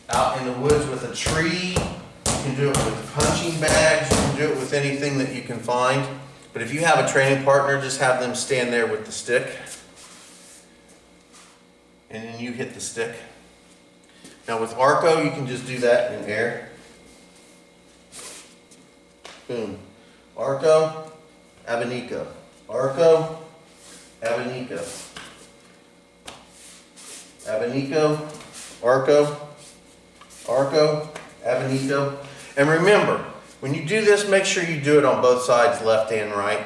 out in the woods with a tree. You can do it with punching bags. You can do it with anything that you can find. But if you have a training partner, just have them stand there with the stick. And then you hit the stick. Now with arco, you can just do that in air. Boom. Arco, abanico. Arco, abanico. Abanico, arco, arco, abanico. And remember, when you do this, make sure you do it on both sides, left and right.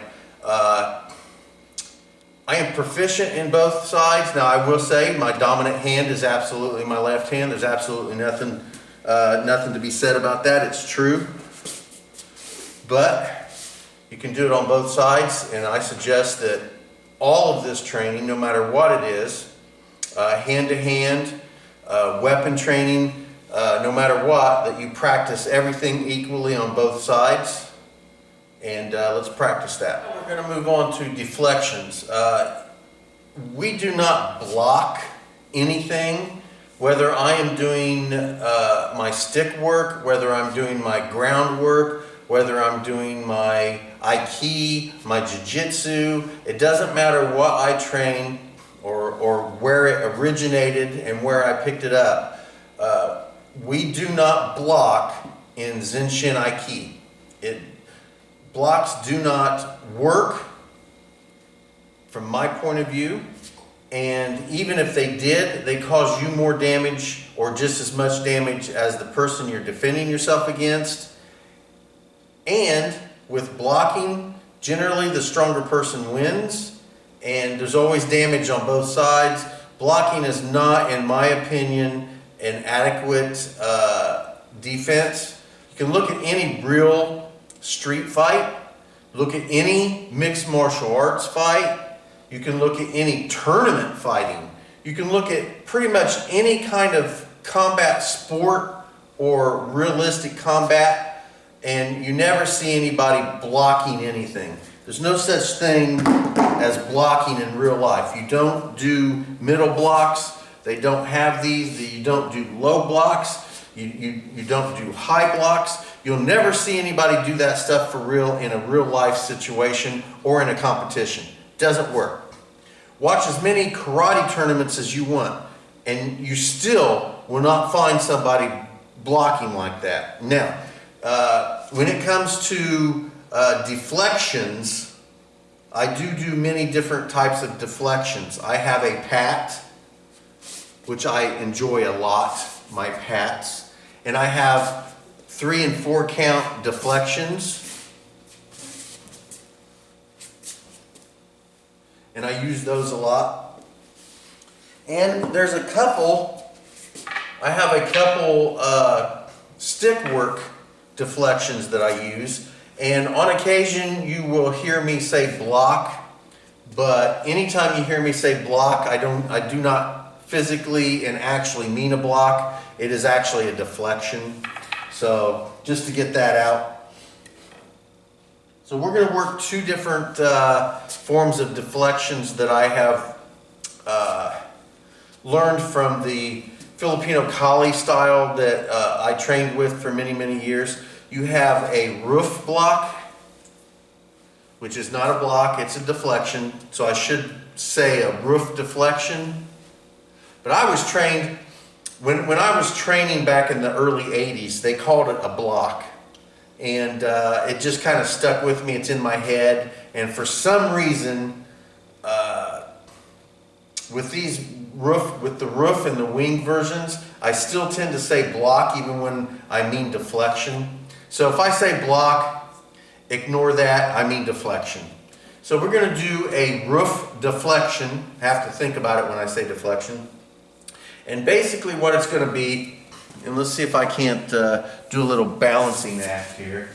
I am proficient in both sides. Now I will say my dominant hand is absolutely my left hand. There's absolutely nothing to be said about that. It's true. But you can do it on both sides, and I suggest that all of this training, no matter what it is, hand-to-hand, weapon training, no matter what, that you practice everything equally on both sides. And let's practice that. We're going to move on to deflections. We do not block anything, whether I am doing my stick work, whether I'm doing my ground work, whether I'm doing my Aiki, my Jiu-Jitsu. It doesn't matter what I train or where it originated and where I picked it up. We do not block in Zenshin Aiki. Blocks do not work from my point of view, and even if they did, they cause you more damage or just as much damage as the person you're defending yourself against. And with blocking, generally the stronger person wins, and there's always damage on both sides. Blocking is not, in my opinion, an adequate defense. You can look at any real street fight, look at any mixed martial arts fight, you can look at any tournament fighting, you can look at pretty much any kind of combat sport or realistic combat, and you never see anybody blocking anything. There's no such thing as blocking in real life. You don't do middle blocks, they don't have these, you don't do low blocks, you don't do high blocks. You'll never see anybody do that stuff for real in a real life situation or in a competition. Doesn't work. Watch as many karate tournaments as you want, and you still will not find somebody blocking like that. Now, when it comes to deflections, I do many different types of deflections. I have a pat, which I enjoy a lot, my pats, and I have 3 and 4 count deflections, and I use those a lot. And there's a couple, I have a couple stick work deflections that I use, and on occasion you will hear me say block, but anytime you hear me say block, I do not physically and actually mean a block. It is actually a deflection. So just to get that out. So we're going to work 2 different forms of deflections that I have learned from the Filipino Kali style that I trained with for many, many years. You have a roof block, which is not a block, it's a deflection. So I should say a roof deflection. But I was trained, when I was training back in the early 80s, they called it a block. And it just kind of stuck with me, it's in my head. And for some reason, with the roof and the wing versions, I still tend to say block even when I mean deflection. So if I say block, ignore that, I mean deflection. So we're going to do a roof deflection. I have to think about it when I say deflection. And basically what it's going to be, and let's see if I can't do a little balancing act here.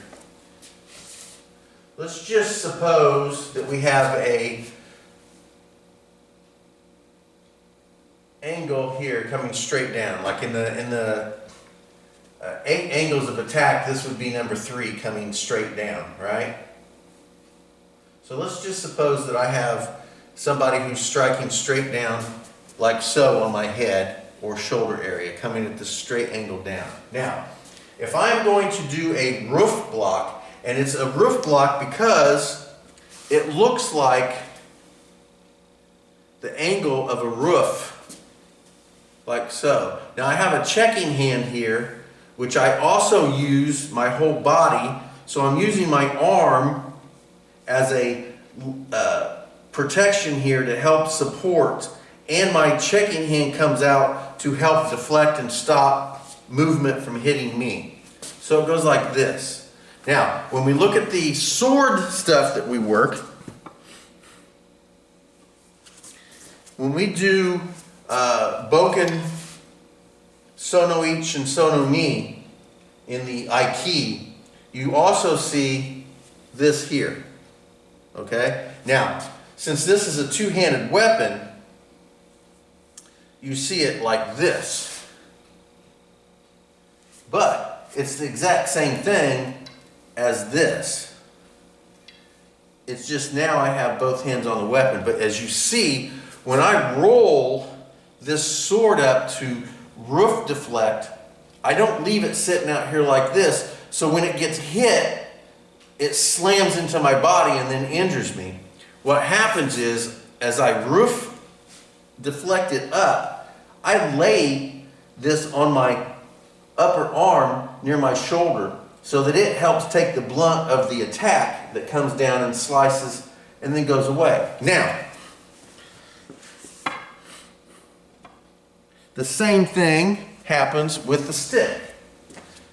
Let's just suppose that we have a angle here coming straight down, like in the 8 angles of attack, this would be number 3 coming straight down, right? So let's just suppose that I have somebody who's striking straight down like so on my head, or shoulder area, coming at this straight angle down. Now, if I'm going to do a roof block, and it's a roof block because it looks like the angle of a roof, like so. Now I have a checking hand here, which I also use my whole body, so I'm using my arm as a protection here to help support, and my checking hand comes out to help deflect and stop movement from hitting me. So it goes like this. Now, when we look at the sword stuff that we work, when we do boken, sono ich, and sono ni in the Aiki, you also see this here. Okay? Now, since this is a two-handed weapon, you see it like this. But it's the exact same thing as this. It's just now I have both hands on the weapon. But as you see, when I roll this sword up to roof deflect, I don't leave it sitting out here like this. So when it gets hit, it slams into my body and then injures me. What happens is, as I roof deflect it up, I lay this on my upper arm near my shoulder so that it helps take the blunt of the attack that comes down and slices and then goes away. Now, the same thing happens with the stick.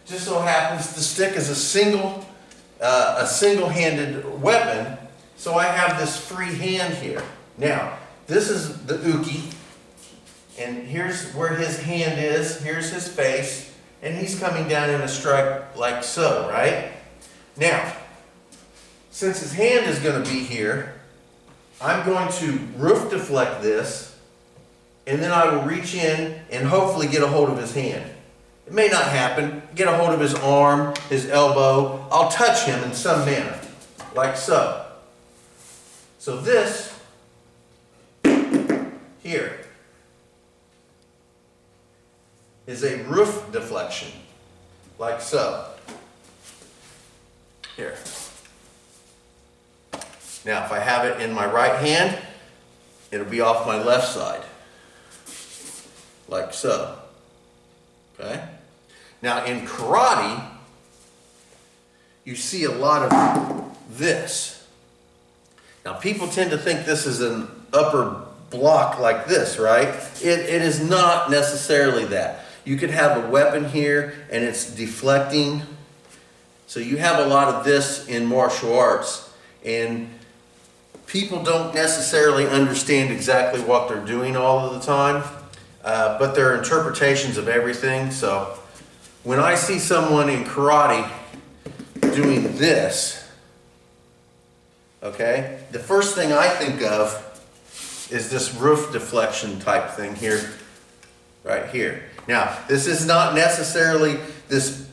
Just so happens the stick is a single-handed weapon, so I have this free hand here. Now, this is the uke, and here's where his hand is, here's his face, and he's coming down in a strike like so, right? Now, since his hand is going to be here, I'm going to roof deflect this, and then I will reach in and hopefully get a hold of his hand. It may not happen. Get a hold of his arm, his elbow. I'll touch him in some manner, like so. So this here is a roof deflection, like so. Here. Now, if I have it in my right hand, it'll be off my left side, like so. Okay? Now, in karate, you see a lot of this. Now, people tend to think this is an upper block like this, right? It is not necessarily that. You could have a weapon here and it's deflecting. So you have a lot of this in martial arts, and people don't necessarily understand exactly what they're doing all of the time, but there are interpretations of everything. So when I see someone in karate doing this, okay, the first thing I think of is this roof deflection type thing here, right here. Now, this is not necessarily this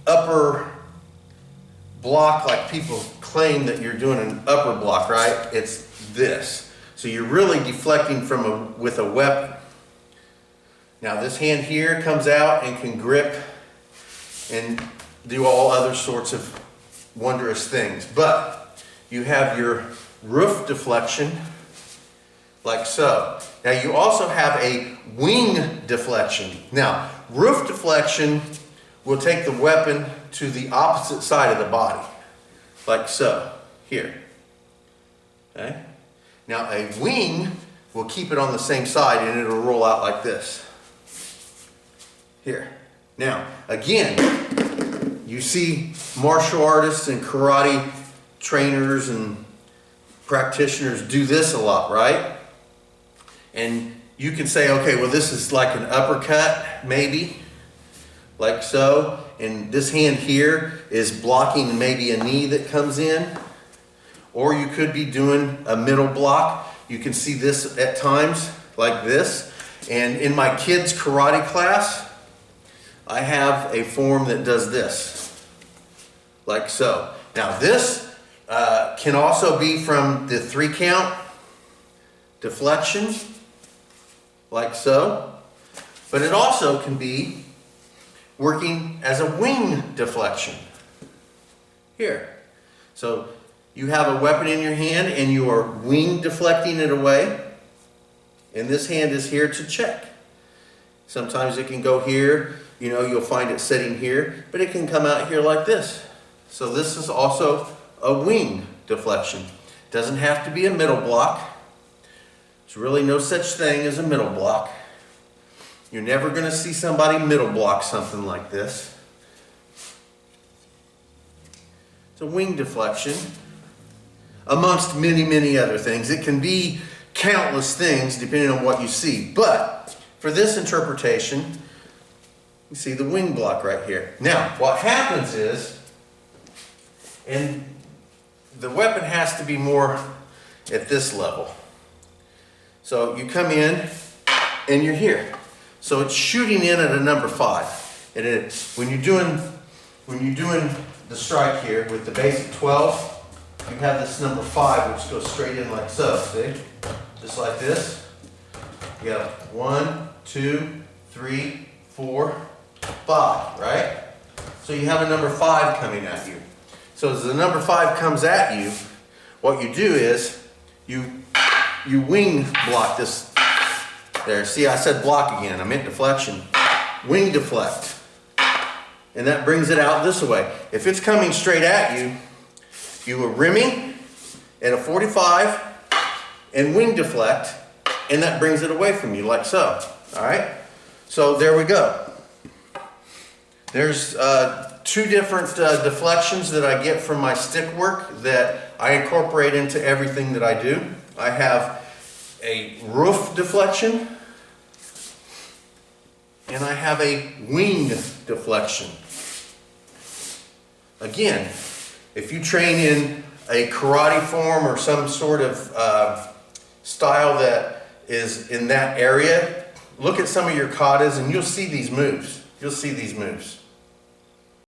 upper block like people claim that you're doing an upper block, right? It's this. So you're really deflecting from with a weapon. Now this hand here comes out and can grip and do all other sorts of wondrous things. But you have your roof deflection like so. Now you also have a wing deflection. Now, roof deflection will take the weapon to the opposite side of the body, like so, here. Okay? Now a wing will keep it on the same side and it'll roll out like this. Here. Now, again, you see martial artists and karate trainers and practitioners do this a lot, right? And you can say, okay, well, this is like an uppercut, maybe, like so. And this hand here is blocking maybe a knee that comes in. Or you could be doing a middle block. You can see this at times, like this. And in my kids' karate class, I have a form that does this, like so. Now this can also be from the 3-count deflection, like so. But it also can be working as a wing deflection. Here. So you have a weapon in your hand and you are wing deflecting it away. And this hand is here to check. Sometimes it can go here, you know, you'll find it sitting here, but it can come out here like this. So this is also a wing deflection. Doesn't have to be a middle block. There's really no such thing as a middle block. You're never going to see somebody middle block something like this. It's a wing deflection, amongst many, many other things. It can be countless things depending on what you see. But for this interpretation, you see the wing block right here. Now, what happens is, and the weapon has to be more at this level. So you come in and you're here. So it's shooting in at a number 5. And when you're doing the strike here with the basic 12, you have this number 5 which goes straight in like so. See? Just like this. You got 1, 2, 3, 4, 5, right? So you have a number 5 coming at you. So as the number 5 comes at you, what you do is you wing block this. There, see, I said block again. I meant deflection. Wing deflect. And that brings it out this way. If it's coming straight at you, you are rimming at a 45 and wing deflect, and that brings it away from you like so. All right? So there we go. There's 2 different deflections that I get from my stick work that I incorporate into everything that I do. I have a roof deflection, and I have a wing deflection. Again, if you train in a karate form or some sort of style that is in that area, look at some of your katas and you'll see these moves. You'll see these moves.